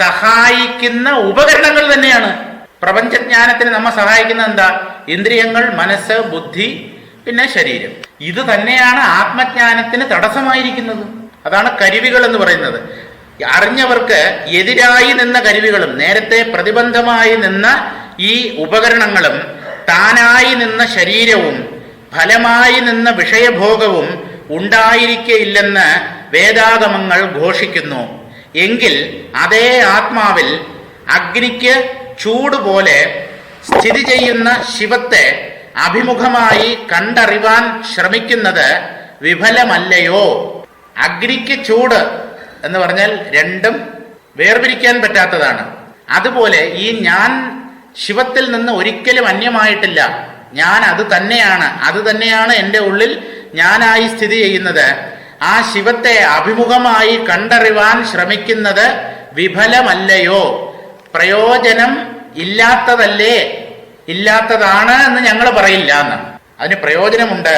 സഹായിക്കുന്ന ഉപകരണങ്ങൾ തന്നെയാണ്. പ്രപഞ്ചജ്ഞാനത്തിന് നമ്മെ സഹായിക്കുന്നത് എന്താ? ഇന്ദ്രിയങ്ങൾ, മനസ്സ്, ബുദ്ധി, പിന്നെ ശരീരം. ഇത് തന്നെയാണ് ആത്മജ്ഞാനത്തിന് തടസ്സമായിരിക്കുന്നത്. അതാണ് കരുവികൾ എന്ന് പറയുന്നത്. അറിഞ്ഞവർക്ക് എതിരായി നിന്ന കരുവികളും, നേരത്തെ പ്രതിബന്ധമായി നിന്ന ഈ ഉപകരണങ്ങളും, താനായി നിന്ന ശരീരവും, ഫലമായി നിന്ന വിഷയഭോഗവും ഉണ്ടായിരിക്കയില്ലെന്ന് വേദാഗമങ്ങൾ ഘോഷിക്കുന്നു. എങ്കിൽ അതേ ആത്മാവിൽ അഗ്നിക്ക് ചൂടുപോലെ സ്ഥിതി ചെയ്യുന്ന ശിവത്തെ അഭിമുഖമായി കണ്ടറിവാൻ ശ്രമിക്കുന്നത് വിഫലമല്ലയോ? അഗ്നിക്ക് ചൂട് എന്ന് പറഞ്ഞാൽ രണ്ടും വേർപിരിക്കാൻ പറ്റാത്തതാണ്. അതുപോലെ ഈ ഞാൻ ശിവത്തിൽ നിന്ന് ഒരിക്കലും അന്യമായിട്ടില്ല. ഞാൻ അത് തന്നെയാണ്, അത് തന്നെയാണ് എൻ്റെ ഉള്ളിൽ ഞാനായി സ്ഥിതി ചെയ്യുന്നത്. ആ ശിവത്തെ അഭിമുഖമായി കണ്ടറിവാൻ ശ്രമിക്കുന്നത് വിഫലമല്ലയോ? പ്രയോജനം ഇല്ലാത്തതല്ലേ? ഇല്ലാത്തതാണ് എന്ന് ഞങ്ങൾ പറയില്ല എന്ന്. അതിന് പ്രയോജനമുണ്ട്.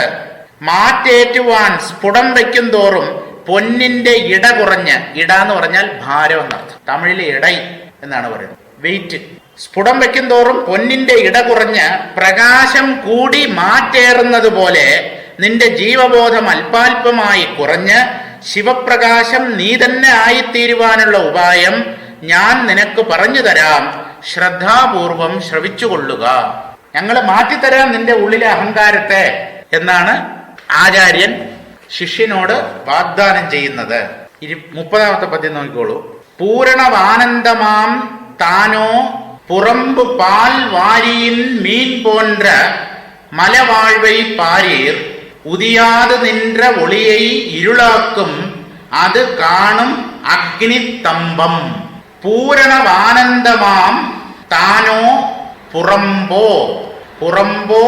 മാറ്റേറ്റുവാൻ സ്ഫുടം വയ്ക്കും തോറും പൊന്നിന്റെ ഇട കുറഞ്ഞ്, ഇട എന്ന് പറഞ്ഞാൽ ഭാരം എന്നർത്ഥം, തമിഴിലെ ഇടൈ എന്നാണ് പറയുന്നത്, വെയിറ്റ്. സ്ഫുടം വയ്ക്കും തോറും പൊന്നിന്റെ ഇട കുറഞ്ഞ് പ്രകാശം കൂടി മാറ്റേറുന്നത് പോലെ നിന്റെ ജീവബോധം അല്പാൽപമായി കുറഞ്ഞ് ശിവപ്രകാശം നീ തന്നെ ആയിത്തീരുവാനുള്ള ഉപായം ഞാൻ നിനക്ക് പറഞ്ഞു തരാം. ശ്രദ്ധാപൂർവം ശ്രവിച്ചുകൊള്ളുക. ഞങ്ങൾ മാറ്റിത്തരാം നിന്റെ ഉള്ളിലെ അഹങ്കാരത്തെ എന്നാണ് ആചാര്യൻ ശിഷ്യനോട് വാഗ്ദാനം ചെയ്യുന്നത്. 30ാമത്തെ പദ്യം നോക്കിക്കോളൂ. പൂരണവാനന്ദമാം താനോ പുറമ്പ് പാൽ വാരിയിൻ മീൻ പോன்ற മലവാഴ്വൈ പാരീർ ഉദിയാത് നിன்ற ഒളിயை ഇരുളാക്കും അത് കാണും അഗ്നിത്തമ്പം. പൂരണവാനന്ദമാം താനോ പുറമ്പോ, പുറമ്പോ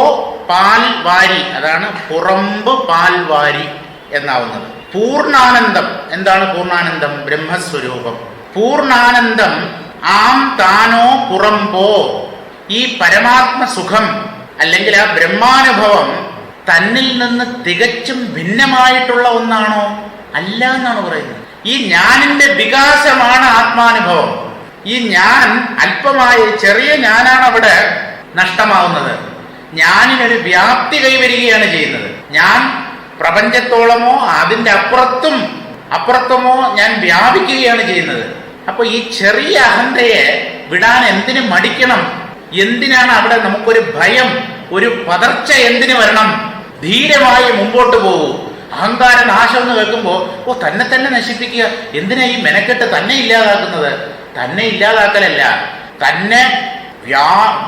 പാൽ വാരി, അതാണ് പുറമ്പ് പാൽ വാരി എന്നാവുന്നത്. പൂർണ്ണാനന്ദം. എന്താണ് പൂർണ്ണാനന്ദം? ബ്രഹ്മസ്വരൂപം. പൂർണ്ണാനന്ദം ആം താനോ പുറമ്പോ. ഈ പരമാത്മ സുഖം അല്ലെങ്കിൽ ആ ബ്രഹ്മാനുഭവം തന്നിൽ നിന്ന് തികച്ചും ഭിന്നമായിട്ടുള്ള ഒന്നാണോ? അല്ല എന്നാണ് പറയുന്നത്. ഈ ഞാനിന്റെ വികാസമാണ് ആത്മാനുഭവം. ഈ ഞാൻ അല്പമായ ചെറിയ ഞാനാണ് അവിടെ നഷ്ടമാവുന്നത്. ഞാനിനൊരു വ്യാപ്തി കൈവരികയാണ് ചെയ്യുന്നത്. ഞാൻ പ്രപഞ്ചത്തോളമോ അതിൻ്റെ അപ്പുറത്തുമോ ഞാൻ വ്യാപിക്കുകയാണ് ചെയ്യുന്നത്. അപ്പൊ ഈ ചെറിയ അഹന്തയെ വിടാൻ എന്തിനു മടിക്കണം? എന്തിനാണ് അവിടെ നമുക്കൊരു ഭയം, ഒരു പതർച്ച എന്തിനു വരണം? ധീരമായി മുമ്പോട്ട് പോകൂ. അഹങ്കാര നാശം എന്ന് കേൾക്കുമ്പോൾ തന്നെ തന്നെ നശിപ്പിക്കുക. എന്തിനാ ഈ മെനക്കെട്ട് തന്നെ ഇല്ലാതാക്കുന്നത്? തന്നെ ഇല്ലാതാക്കലല്ല, തന്നെ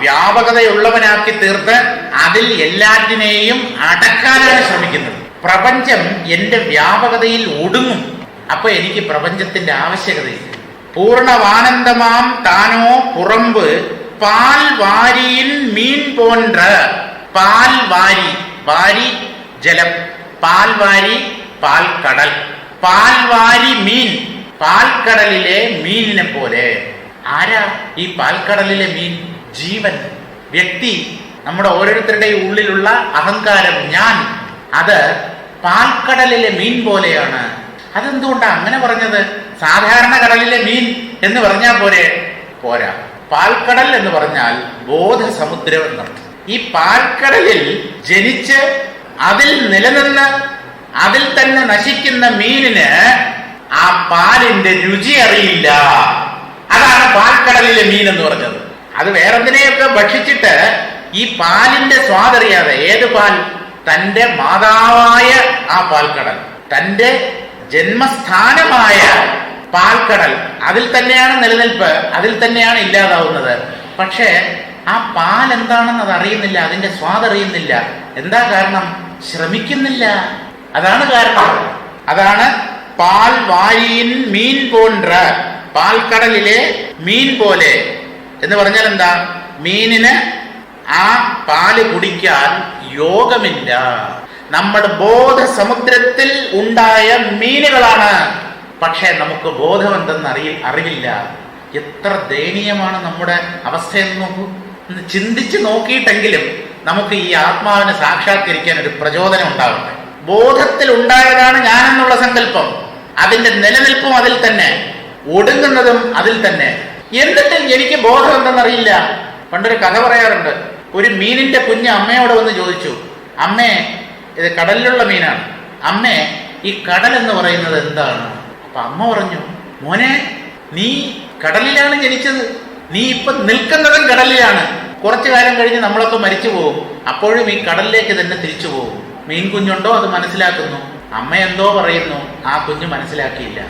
വ്യാപകതയുള്ളവനാക്കി തീർത്ത് അതിൽ എല്ലാറ്റിനെയും അടക്കാനാണ് ശ്രമിക്കുന്നത്. പ്രപഞ്ചം എന്റെ വ്യാപകതയിൽ ഒടുങ്ങും. അപ്പൊ എനിക്ക് പ്രപഞ്ചത്തിന്റെ ആവശ്യകതയില്ല. പൂർണ്ണവാനന്ദമാം താനോ പുറമ്പ് പാൽ വാരിയിൽ മീൻ പോன்ற. പാൽ വാരി, വാരി ജലം, പാൽ വാരി പാൽ കടൽ. പാൽവാരി മീൻ, പാൽക്കടലിലെ മീനിനെ പോലെ. ആരാ ഈ പാൽക്കടലിലെ മീൻ? ജീവൻ, വ്യക്തി, നമ്മുടെ ഓരോരുത്തരുടെയും ഉള്ളിലുള്ള അഹങ്കാരം, ഞാൻ, അത് പാൽക്കടലിലെ മീൻ പോലെയാണ്. അതെന്തുകൊണ്ടാണ് അങ്ങനെ പറഞ്ഞത്? സാധാരണ കടലിലെ മീൻ എന്ന് പറഞ്ഞാൽ പോരാ. പാൽക്കടൽ എന്ന് പറഞ്ഞാൽ ബോധസമുദ്രം എന്നർത്ഥം. ഈ പാൽക്കടലിൽ ജനിച്ച് അതിൽ നിലനിന്ന് അതിൽ തന്നെ നശിക്കുന്ന മീനിന് ആ പാലിന്റെ രുചി അറിയില്ല. അതാണ് പാൽക്കടലിലെ മീൻ എന്ന് പറഞ്ഞത്. അത് വേറെന്തിനെയൊക്കെ ഭക്ഷിച്ചിട്ട് ഈ പാലിന്റെ സ്വാദറിയാതെ. ഏത് പാൽ? തന്റെ മാതാവായ ആ പാൽക്കടൽ, തന്റെ ജന്മസ്ഥാനമായ പാൽക്കടൽ, അതിൽ തന്നെയാണ് നിലനിൽപ്പ്, അതിൽ തന്നെയാണ് ഇല്ലാതാവുന്നത്. പക്ഷേ ആ പാൽ എന്താണെന്ന് അത് അറിയുന്നില്ല, അതിന്റെ സ്വാദറിയുന്നില്ല. എന്താ കാരണം? ശ്രമിക്കുന്നില്ല. അതാണ് കാരണം. അതാണ് പാൽ വാരിയിൻ മീൻ പോன்ற, പാൽക്കടലിലെ മീൻ പോലെ എന്ന് പറഞ്ഞാൽ എന്താ? മീനിന് ആ പാല് കുടിക്കാൻ യോഗമില്ല. നമ്മുടെ ബോധസമുദ്രത്തിൽ ഉണ്ടായ മീനുകളാണ്, പക്ഷെ നമുക്ക് ബോധം എന്തെന്ന് അറിവില്ല. എത്ര ദയനീയമാണ് നമ്മുടെ അവസ്ഥയെന്ന് നോക്കൂ. ചിന്തിച്ച് നോക്കിയിട്ടെങ്കിലും നമുക്ക് ഈ ആത്മാവിനെ സാക്ഷാത്കരിക്കാൻ ഒരു പ്രചോദനം ഉണ്ടാവട്ടെ. ബോധത്തിൽ ഉണ്ടായതാണ് ഞാനെന്നുള്ള സങ്കല്പം, അതിന്റെ നിലനിൽപ്പും അതിൽ തന്നെ, ഒടുങ്ങുന്നതും അതിൽ തന്നെ. എന്നിട്ട് എനിക്ക് ബോധം എന്തെന്നറിയില്ല. പണ്ടൊരു കഥ പറയാറുണ്ട്. ഒരു മീനിന്റെ കുഞ്ഞ് അമ്മയോട് വന്ന് ചോദിച്ചു, അമ്മേ, ഇത് കടലിലുള്ള മീനാണ്, അമ്മേ ഈ കടൽ എന്ന് പറയുന്നത് എന്താണ്? അപ്പൊ അമ്മ പറഞ്ഞു, മോനെ, നീ കടലിലാണ് ജനിച്ചത്, നീ ഇപ്പൊ നിൽക്കുന്നതും കടലിലാണ്. കുറച്ചു കാലം കഴിഞ്ഞ് നമ്മളൊക്കെ മരിച്ചു പോകും, അപ്പോഴും ഈ കടലിലേക്ക് തന്നെ തിരിച്ചു പോകും. മീൻ കുഞ്ഞുണ്ടോ? അത് മനസ്സിലാക്കുന്നു. അമ്മ എന്തോ പറയുന്നു, ആ കുഞ്ഞ് മനസ്സിലാക്കിയില്ല.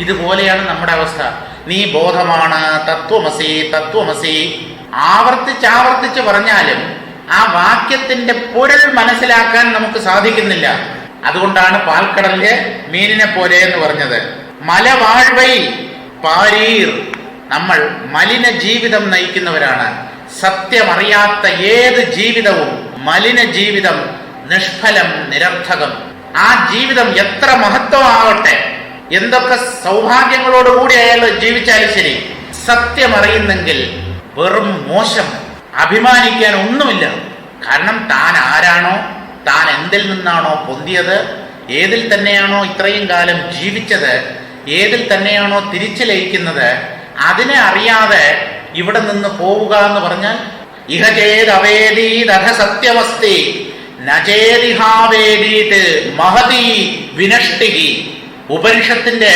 ഇതുപോലെയാണ് നമ്മുടെ അവസ്ഥ. നീ ബോധമാണ്, തത്വമസി, തത്വമസി ആവർത്തിച്ച് പറഞ്ഞാലും ആ വാക്യത്തിന്റെ പൊരുൾ മനസ്സിലാക്കാൻ നമുക്ക് സാധിക്കുന്നില്ല. അതുകൊണ്ടാണ് പാൽക്കടലിലെ മീനിനെ പോലെ എന്ന് പറഞ്ഞത്. മലവാഴ്വൈ പാരീർ, നമ്മൾ മലിന ജീവിതം നയിക്കുന്നവരാണ്. സത്യമറിയാത്ത ഏത് ജീവിതവും മലിന ജീവിതം, നിഷ്ഫലം, നിരർത്ഥകം. ആ ജീവിതം എത്ര മഹത്വമാകട്ടെ, എന്തൊക്കെ സൗഭാഗ്യങ്ങളോടുകൂടി അയാൾ ജീവിച്ചാലും ശരി, സത്യമറിയുന്നെങ്കിൽ വെറും മോശം, അഭിമാനിക്കാൻ ഒന്നുമില്ല. കാരണം താൻ ആരാണോ, താൻ എന്തിൽ നിന്നാണോ പൊന്തിയത്, ഏതിൽ തന്നെയാണോ ഇത്രയും കാലം ജീവിച്ചത്, ഏതിൽ തന്നെയാണോ തിരിച്ചു ലയിക്കുന്നത്, അതിനെ അറിയാതെ ഇവിടെ നിന്ന് പോവുക എന്ന് പറഞ്ഞാൽ ഇഹചേത് അവേദീതഥ സത്യമസ്തി നചേതിഹാവേദീത് മഹതി വിനഷ്ടിഹി. ഉപനിഷത്തിന്റെ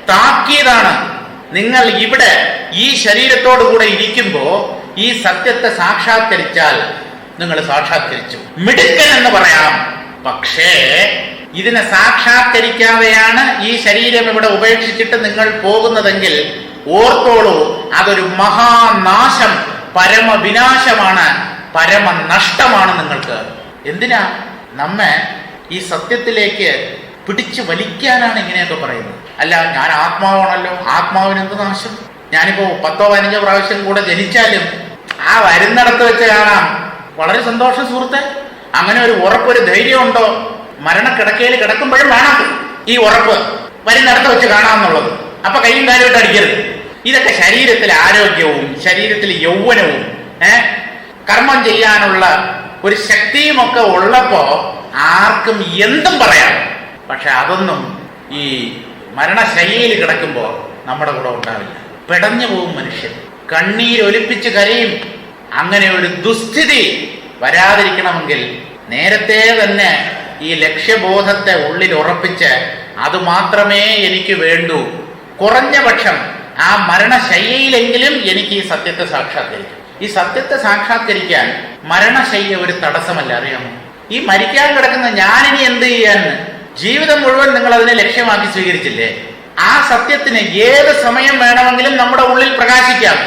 താക്കീതാണ്. നിങ്ങൾ ഇവിടെ ഈ ശരീരത്തോടു കൂടെ ഇരിക്കുമ്പോ ഈ സത്യത്തെ സാക്ഷാത്കരിച്ചാൽ നിങ്ങൾ സാക്ഷാത്കരിച്ചു, മിടുക്കൻ എന്ന് പറയാം. പക്ഷേ ഇതിനെ സാക്ഷാത്കരിക്കാതെയാണ് ഈ ശരീരം ഇവിടെ ഉപേക്ഷിച്ചിട്ട് നിങ്ങൾ പോകുന്നതെങ്കിൽ ഓർത്തോളൂ, അതൊരു മഹാനാശം, പരമവിനാശമാണ്, പരമനഷ്ടമാണ് നിങ്ങൾക്ക്. എന്തിനാ നമ്മെ ഈ സത്യത്തിലേക്ക് പിടിച്ചു വലിക്കാനാണ് ഇങ്ങനെയൊക്കെ പറയുന്നത്. അല്ല, ഞാൻ ആത്മാവാണല്ലോ, ആത്മാവിന് എന്ത് നാശം? ഞാനിപ്പോ 10-15 പ്രാവശ്യം കൂടെ ജനിച്ചാലും ആ വരുന്നിടത്ത് വെച്ച് കാണാം. വളരെ സന്തോഷം സുഹൃത്തെ. അങ്ങനെ ഒരു ഉറപ്പൊരു ധൈര്യം ഉണ്ടോ? മരണക്കിടക്കയിൽ കിടക്കുമ്പോഴും വേണം ഈ ഉറപ്പ്, വരുന്നിടത്ത് വെച്ച് കാണാമെന്നുള്ളത്. അപ്പൊ കൈയും കാലുമായിട്ട് അടിക്കരുത്. ഇതൊക്കെ ശരീരത്തിലെ ആരോഗ്യവും ശരീരത്തിലെ യൗവനവും കർമ്മം ചെയ്യാനുള്ള ഒരു ശക്തിയും ഒക്കെ ഉള്ളപ്പോ ആർക്കും എന്തും പറയാം. പക്ഷെ അതൊന്നും ഈ മരണശയ്യയിൽ കിടക്കുമ്പോ നമ്മുടെ കൂടെ ഉണ്ടാവില്ല. പെടഞ്ഞു പോകും മനുഷ്യൻ, കണ്ണീരൊലിപ്പിച്ച് കരയും. അങ്ങനെ ഒരു ദുസ്ഥിതി വരാതിരിക്കണമെങ്കിൽ നേരത്തെ തന്നെ ഈ ലക്ഷ്യബോധത്തെ ഉള്ളിൽ ഉറപ്പിച്ച് അത് മാത്രമേ എനിക്ക് വേണ്ടൂ, കുറഞ്ഞ പക്ഷം ആ മരണശയ്യയിലെങ്കിലും എനിക്ക് ഈ സത്യത്തെ സാക്ഷാത്കരിക്കാം. ഈ സത്യത്തെ സാക്ഷാത്കരിക്കാൻ മരണശയ്യ ഒരു തടസ്സമല്ല, അറിയാമോ? ഈ മരിക്കാൻ കിടക്കുന്ന ഞാനിനി എന്ത് ചെയ്യാന്ന് ജീവിതം മുഴുവൻ നിങ്ങൾ അതിനെ ലക്ഷ്യമാക്കി സ്വീകരിച്ചില്ലേ? ആ സത്യത്തിന് ഏത് സമയം വേണമെങ്കിലും നമ്മുടെ ഉള്ളിൽ പ്രകാശിക്കാം.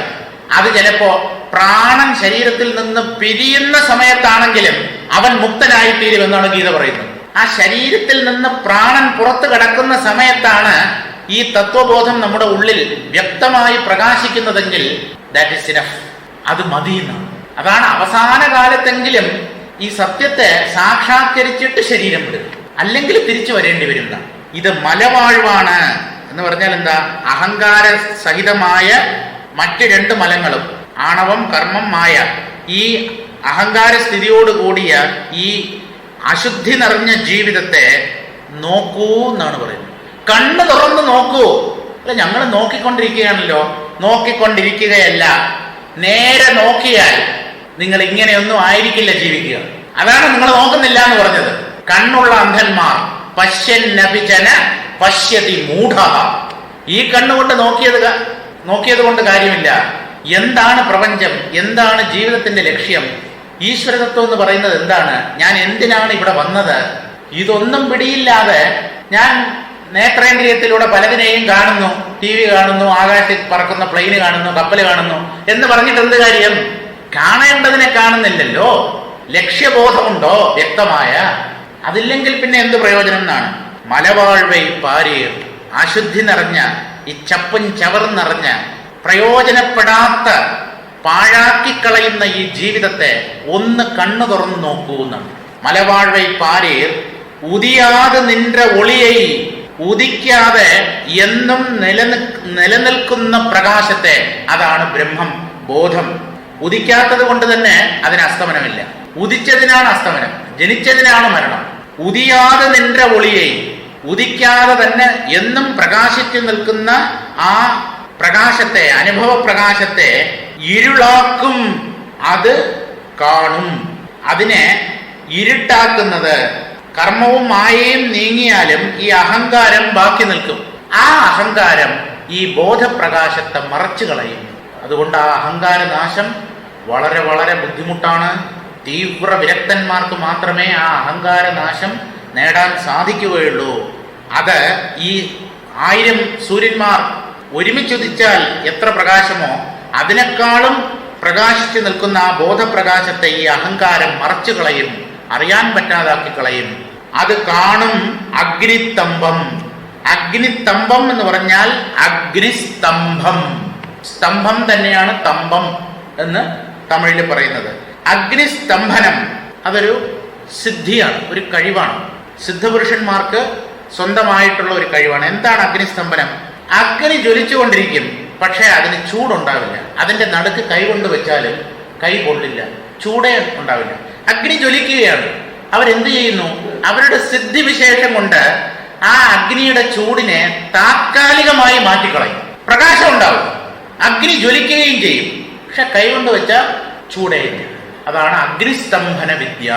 അത് ചിലപ്പോ പ്രാണൻ ശരീരത്തിൽ നിന്ന് പിരിയുന്ന സമയത്താണെങ്കിലും അവൻ മുക്തനായി തീരുമെന്നാണ് ഗീത പറയുന്നത്. ആ ശരീരത്തിൽ നിന്ന് പ്രാണൻ പുറത്തു കിടക്കുന്ന സമയത്താണ് ഈ തത്വബോധം നമ്മുടെ ഉള്ളിൽ വ്യക്തമായി പ്രകാശിക്കുന്നതെങ്കിൽ ദാറ്റ് ഈസ് ഇനഫ്, അത് മതിയെന്നാണ്. അതാണ് അവസാന കാലത്തെങ്കിലും ഈ സത്യത്തെ സാക്ഷാത്കരിച്ചിട്ട് ശരീരം വിടുക, അല്ലെങ്കിൽ തിരിച്ചു വരേണ്ടി വരും. ഇത് മലവാഴ്വാണ് എന്ന് പറഞ്ഞാൽ എന്താ? അഹങ്കാര സഹിതമായ മറ്റ് രണ്ട് മലങ്ങളും, ആണവം, കർമ്മം, മായ, ഈ അഹങ്കാര സ്ഥിതിയോട് കൂടിയ ഈ അശുദ്ധി നിറഞ്ഞ ജീവിതത്തെ നോക്കൂ എന്നാണ് പറയുന്നത്. കണ്ണ് തുറന്ന് നോക്കൂ. അല്ല, ഞങ്ങൾ നോക്കിക്കൊണ്ടിരിക്കുകയാണല്ലോ. നോക്കിക്കൊണ്ടിരിക്കുകയല്ല, നേരെ നോക്കിയാൽ നിങ്ങൾ ഇങ്ങനെയൊന്നും ആയിരിക്കില്ല ജീവിക്കുക. അതാണ് നിങ്ങൾ നോക്കുന്നില്ല എന്ന് പറഞ്ഞത്. കണ്ണുള്ള അന്ധന്മാർ പശ്യന്നപിചന പശ്യതി മൂഢ. ഈ കണ്ണുകൊണ്ട് നോക്കിയത് കൊണ്ട് കാര്യമില്ല. എന്താണ് പ്രപഞ്ചം? എന്താണ് ജീവിതത്തിന്റെ ലക്ഷ്യം? ഈശ്വരതത്വം എന്ന് പറയുന്നത് എന്താണ്? ഞാൻ എന്തിനാണ് ഇവിടെ വന്നത്? ഇതൊന്നും പിടിയില്ലാതെ ഞാൻ നേത്രേന്ദ്രിയത്തിലൂടെ പലതിനെയും കാണുന്നു, TV കാണുന്നു, ആകാശത്തിൽ പറക്കുന്ന പ്ലെയിന് കാണുന്നു, കപ്പൽ കാണുന്നു എന്ന് പറഞ്ഞിട്ട് എന്ത് കാര്യം? കാണേണ്ടതിനെ കാണുന്നില്ലല്ലോ. ലക്ഷ്യബോധമുണ്ടോ വ്യക്തമായ? അതില്ലെങ്കിൽ പിന്നെ എന്ത് പ്രയോജനം എന്നാണ്? മലവാഴ്വൈ പാരീർ, അശുദ്ധി നിറഞ്ഞ ഈ ചപ്പും ചവറും നിറഞ്ഞ പ്രയോജനപ്പെടാത്ത പാഴാക്കിക്കളയുന്ന ഈ ജീവിതത്തെ ഒന്ന് കണ്ണു തുറന്നു നോക്കൂ എന്നാണ്. മലവാഴ്വൈ പാരീർ ഉദിയാതെ നിன்ற ഒളിയെ, ഉദിക്കാതെ എന്നും നിലനിൽക്കുന്ന പ്രകാശത്തെ, അതാണ് ബ്രഹ്മം, ബോധം. ഉദിക്കാത്തത് കൊണ്ട് തന്നെ അതിന് അസ്തമനമില്ല. ഉദിച്ചതിനാണ് അസ്തമനം, ജനിച്ചതിനാണ് മരണം. ഉദിയാതെ നിன்ற ഒളിയെ, ഉദിക്കാതെ തന്നെ എന്നും പ്രകാശിച്ചു നിൽക്കുന്ന ആ പ്രകാശത്തെ, അനുഭവ പ്രകാശത്തെ ഇരുളാക്കും, അത് കാണും. അതിനെ ഇരുട്ടാക്കുന്നത് കർമ്മവും മായയും നീങ്ങിയാലും ഈ അഹങ്കാരം ബാക്കി നിൽക്കും. ആ അഹങ്കാരം ഈ ബോധപ്രകാശത്തെ മറച്ചു കളയും. അതുകൊണ്ട് ആ അഹങ്കാര നാശം വളരെ വളരെ ബുദ്ധിമുട്ടാണ്. തീവ്ര വിരക്തന്മാർക്ക് മാത്രമേ ആ അഹങ്കാര നാശം നേടാൻ സാധിക്കുകയുള്ളൂ. അത് ഈ 1000 സൂര്യന്മാർ ഒരുമിച്ചുദിച്ചാൽ എത്ര പ്രകാശമോ അതിനേക്കാളും പ്രകാശിച്ചു നിൽക്കുന്ന ആ ബോധപ്രകാശത്തെ ഈ അഹങ്കാരം മറച്ചു കളയും, അറിയാൻ പറ്റാതാക്കി കളയും. അത് കാണും അഗ്നിസ്തംഭം. അഗ്നിസ്തംഭം എന്ന് പറഞ്ഞാൽ അഗ്നിസ്തംഭം. സ്തംഭം തന്നെയാണ് തമ്പം എന്ന് തമിഴിൽ പറയുന്നത്. അഗ്നിസ്തംഭനം അതൊരു സിദ്ധിയാണ്, ഒരു കഴിവാണ്. സിദ്ധപുരുഷന്മാർക്ക് സ്വന്തമായിട്ടുള്ള ഒരു കഴിവാണ്. എന്താണ് അഗ്നിസ്തംഭനം? അഗ്നി ജ്വലിച്ചുകൊണ്ടിരിക്കും, പക്ഷെ അതിന് ചൂടുണ്ടാവില്ല. അതിന്റെ നടുക്ക് കൈകൊണ്ട് വെച്ചാലും കൈ പൊള്ളില്ല, ചൂടേ ഉണ്ടാവില്ല. അഗ്നി ജ്വലിക്കുകയാണ്. അവരെന്ത് ചെയ്യുന്നു? അവരുടെ സിദ്ധിവിശേഷം കൊണ്ട് ആ അഗ്നിയുടെ ചൂടിനെ താത്കാലികമായി മാറ്റിക്കളയും. പ്രകാശം ഉണ്ടാവും, അഗ്നി ജ്വലിക്കുകയും ചെയ്യും, പക്ഷെ കൈകൊണ്ട് വെച്ചാൽ ചൂടേയില്ല. അതാണ് അഗ്നിസ്തംഭന വിദ്യ.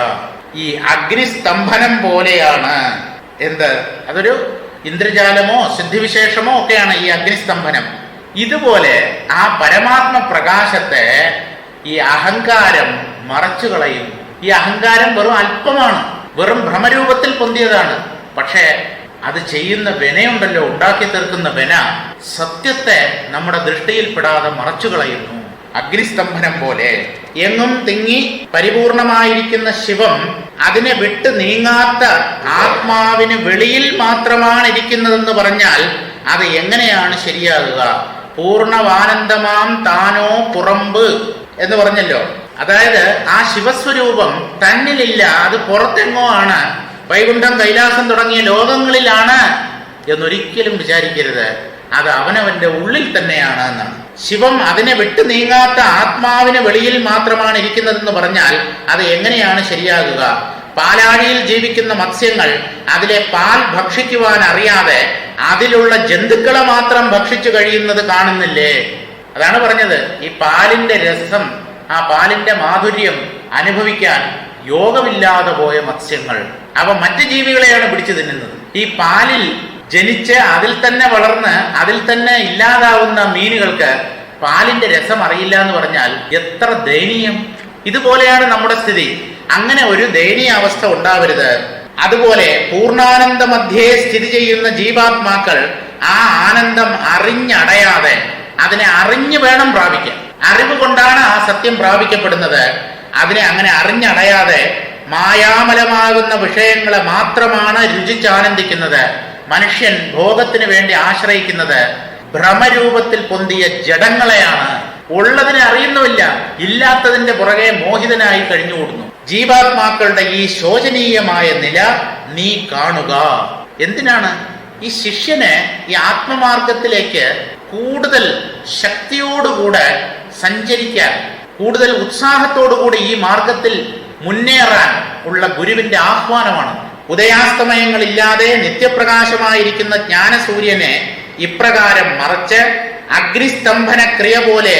ഈ അഗ്നിസ്തംഭനം പോലെയാണ് എന്ത്? അതൊരു ഇന്ദ്രജാലമോ സിദ്ധിവിശേഷമോ ഒക്കെയാണ് ഈ അഗ്നിസ്തംഭനം. ഇതുപോലെ ആ പരമാത്മ പ്രകാശത്തെ ഈ അഹങ്കാരം മറച്ചു കളയും. ഈ അഹങ്കാരം വെറും അല്പമാണ്, വെറും ഭ്രമരൂപത്തിൽ പൊന്തിയതാണ്. പക്ഷേ അത് ചെയ്യുന്ന വെനയുണ്ടല്ലോ, ഉണ്ടാക്കി തീർക്കുന്ന വെന സത്യത്തെ നമ്മുടെ ദൃഷ്ടിയിൽപ്പെടാതെ മറച്ചു കളയുന്നു. അഗ്നിസ്തംഭനം പോലെ എങ്ങും തിങ്ങി പരിപൂർണമായിരിക്കുന്ന ശിവം അതിനെ വിട്ട് നീങ്ങാത്ത ആത്മാവിന് വെളിയിൽ മാത്രമാണ് ഇരിക്കുന്നതെന്ന് പറഞ്ഞാൽ അത് എങ്ങനെയാണ് ശരിയാകുക? പൂർണ്ണവാനന്ദമാം താനോ പുറമ്പ് എന്ന് പറഞ്ഞല്ലോ. അതായത് ആ ശിവസ്വരൂപം തന്നിലില്ല, അത് പുറത്തെങ്ങോ ആണ്, വൈകുണ്ഠം, കൈലാസം തുടങ്ങിയ ലോകങ്ങളിലാണ് എന്നൊരിക്കലും വിചാരിക്കരുത്. അത് അവനവന്റെ ഉള്ളിൽ തന്നെയാണ് എന്നാണ്. ശിവം അതിനെ വിട്ടു നീങ്ങാത്ത ആത്മാവിന് വെളിയിൽ മാത്രമാണ് ഇരിക്കുന്നതെന്ന് പറഞ്ഞാൽ അത് എങ്ങനെയാണ് ശരിയാകുക? പാലാഴിയിൽ ജീവിക്കുന്ന മത്സ്യങ്ങൾ അതിലെ പാൽ ഭക്ഷിക്കുവാൻ അറിയാതെ അതിലുള്ള ജന്തുക്കളെ മാത്രം ഭക്ഷിച്ചു കഴിയുന്നത് കാണുന്നില്ലേ? അതാണ് പറഞ്ഞത്, ഈ പാലിന്റെ രസം, ആ പാലിന്റെ മാധുര്യം അനുഭവിക്കാൻ യോഗമില്ലാതെ പോയ മത്സ്യങ്ങൾ, അവ മറ്റ് ജീവികളെയാണ് പിടിച്ചു തിന്നുന്നത്. ഈ പാലിൽ ജനിച്ച് അതിൽ തന്നെ വളർന്ന് അതിൽ തന്നെ ഇല്ലാതാവുന്ന മീനുകൾക്ക് പാലിന്റെ രസം അറിയില്ല എന്ന് പറഞ്ഞാൽ എത്ര ദയനീയം. ഇതുപോലെയാണ് നമ്മുടെ സ്ഥിതി. അങ്ങനെ ഒരു ദയനീയ അവസ്ഥ ഉണ്ടാവരുത്. അതുപോലെ പൂർണ്ണാനന്ദ മധ്യേ സ്ഥിതി ചെയ്യുന്ന ജീവാത്മാക്കൾ ആ ആനന്ദം അറിഞ്ഞടയാതെ, അതിനെ അറിഞ്ഞു വേണം പ്രാപിക്കാൻ. അറിവ് കൊണ്ടാണ് ആ സത്യം പ്രാപിക്കപ്പെടുന്നത്. അതിനെ അങ്ങനെ അറിഞ്ഞടയാതെ മായാമലമാകുന്ന വിഷയങ്ങളെ മാത്രമാണ് രുചിച്ചാനന്ദിക്കുന്നത്. മനുഷ്യൻ ഭോഗത്തിന് വേണ്ടി ആശ്രയിക്കുന്നത് ഭ്രമരൂപത്തിൽ പൊന്തിയ ജഡങ്ങളെയാണ്. ഉള്ളതിനെ അറിയുന്നുമില്ല, ഇല്ലാത്തതിന്റെ പുറകെ മോഹിതനായി കഴിഞ്ഞുകൂടുന്നു. ജീവാത്മാക്കളുടെ ഈ ശോചനീയമായ നില നീ കാണുക. എന്തിനാണ്? ഈ ശിഷ്യന് ഈ ആത്മമാർഗത്തിലേക്ക് കൂടുതൽ ശക്തിയോടുകൂടെ സഞ്ചരിക്കാൻ, കൂടുതൽ ഉത്സാഹത്തോടുകൂടി ഈ മാർഗത്തിൽ മുന്നേറാൻ ഉള്ള ഗുരുവിന്റെ ആഹ്വാനമാണ്. ഉദയാസ്തമയങ്ങളില്ലാതെ നിത്യപ്രകാശമായിരിക്കുന്ന ജ്ഞാനസൂര്യനെ ഇപ്രകാരം മറച്ച് അഗ്നിസ്തംഭന ക്രിയ പോലെ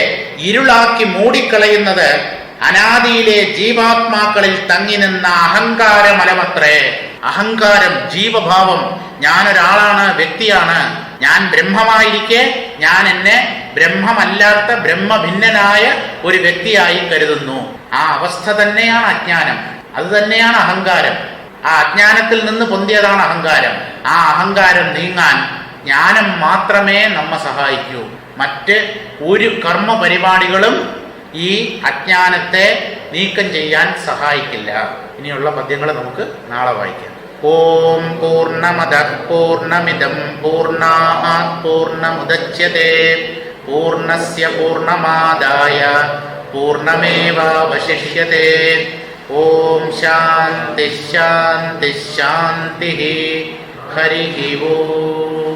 ഇരുളാക്കി മൂടിക്കളയുന്നത് അനാദിയിലെ ജീവാത്മാക്കളിൽ തങ്ങി നിന്ന അഹങ്കാരമലമത്രേ. അഹങ്കാരം, ജീവഭാവം, ഞാനൊരാളാണ്, വ്യക്തിയാണ്, ഞാൻ ബ്രഹ്മമായിരിക്കെ ഞാൻ എന്നെ ബ്രഹ്മമല്ലാത്ത ബ്രഹ്മഭിന്നനായ ഒരു വ്യക്തിയായി കരുതുന്നു. ആ അവസ്ഥ തന്നെയാണ് അജ്ഞാനം, അത് തന്നെയാണ് അഹങ്കാരം. ആ അജ്ഞാനത്തിൽ നിന്ന് പൊന്തിയതാണ് അഹങ്കാരം. ആ അഹങ്കാരം നീങ്ങാൻ ജ്ഞാനം മാത്രമേ നമ്മെ സഹായിക്കൂ. മറ്റ് ഒരു കർമ്മ പരിപാടികളും ഈ അജ്ഞാനത്തെ നീക്കം ചെയ്യാൻ സഹായിക്കില്ല. ഇനിയുള്ള പദ്യങ്ങൾ നമുക്ക് നാളെ വായിക്കാം. ഓം പൂർണ്ണമദഃ പൂർണ്ണമിദം പൂർണ്ണാത് പൂർണ്ണമുദച്യതേ പൂർണ്ണസ്യ പൂർണ്ണമാദായ പൂർണ്ണമേവാവശിഷ്യതേ. ഓം ശാന്തി ശാന്തി ശാന്തി. ഹരി ഓം.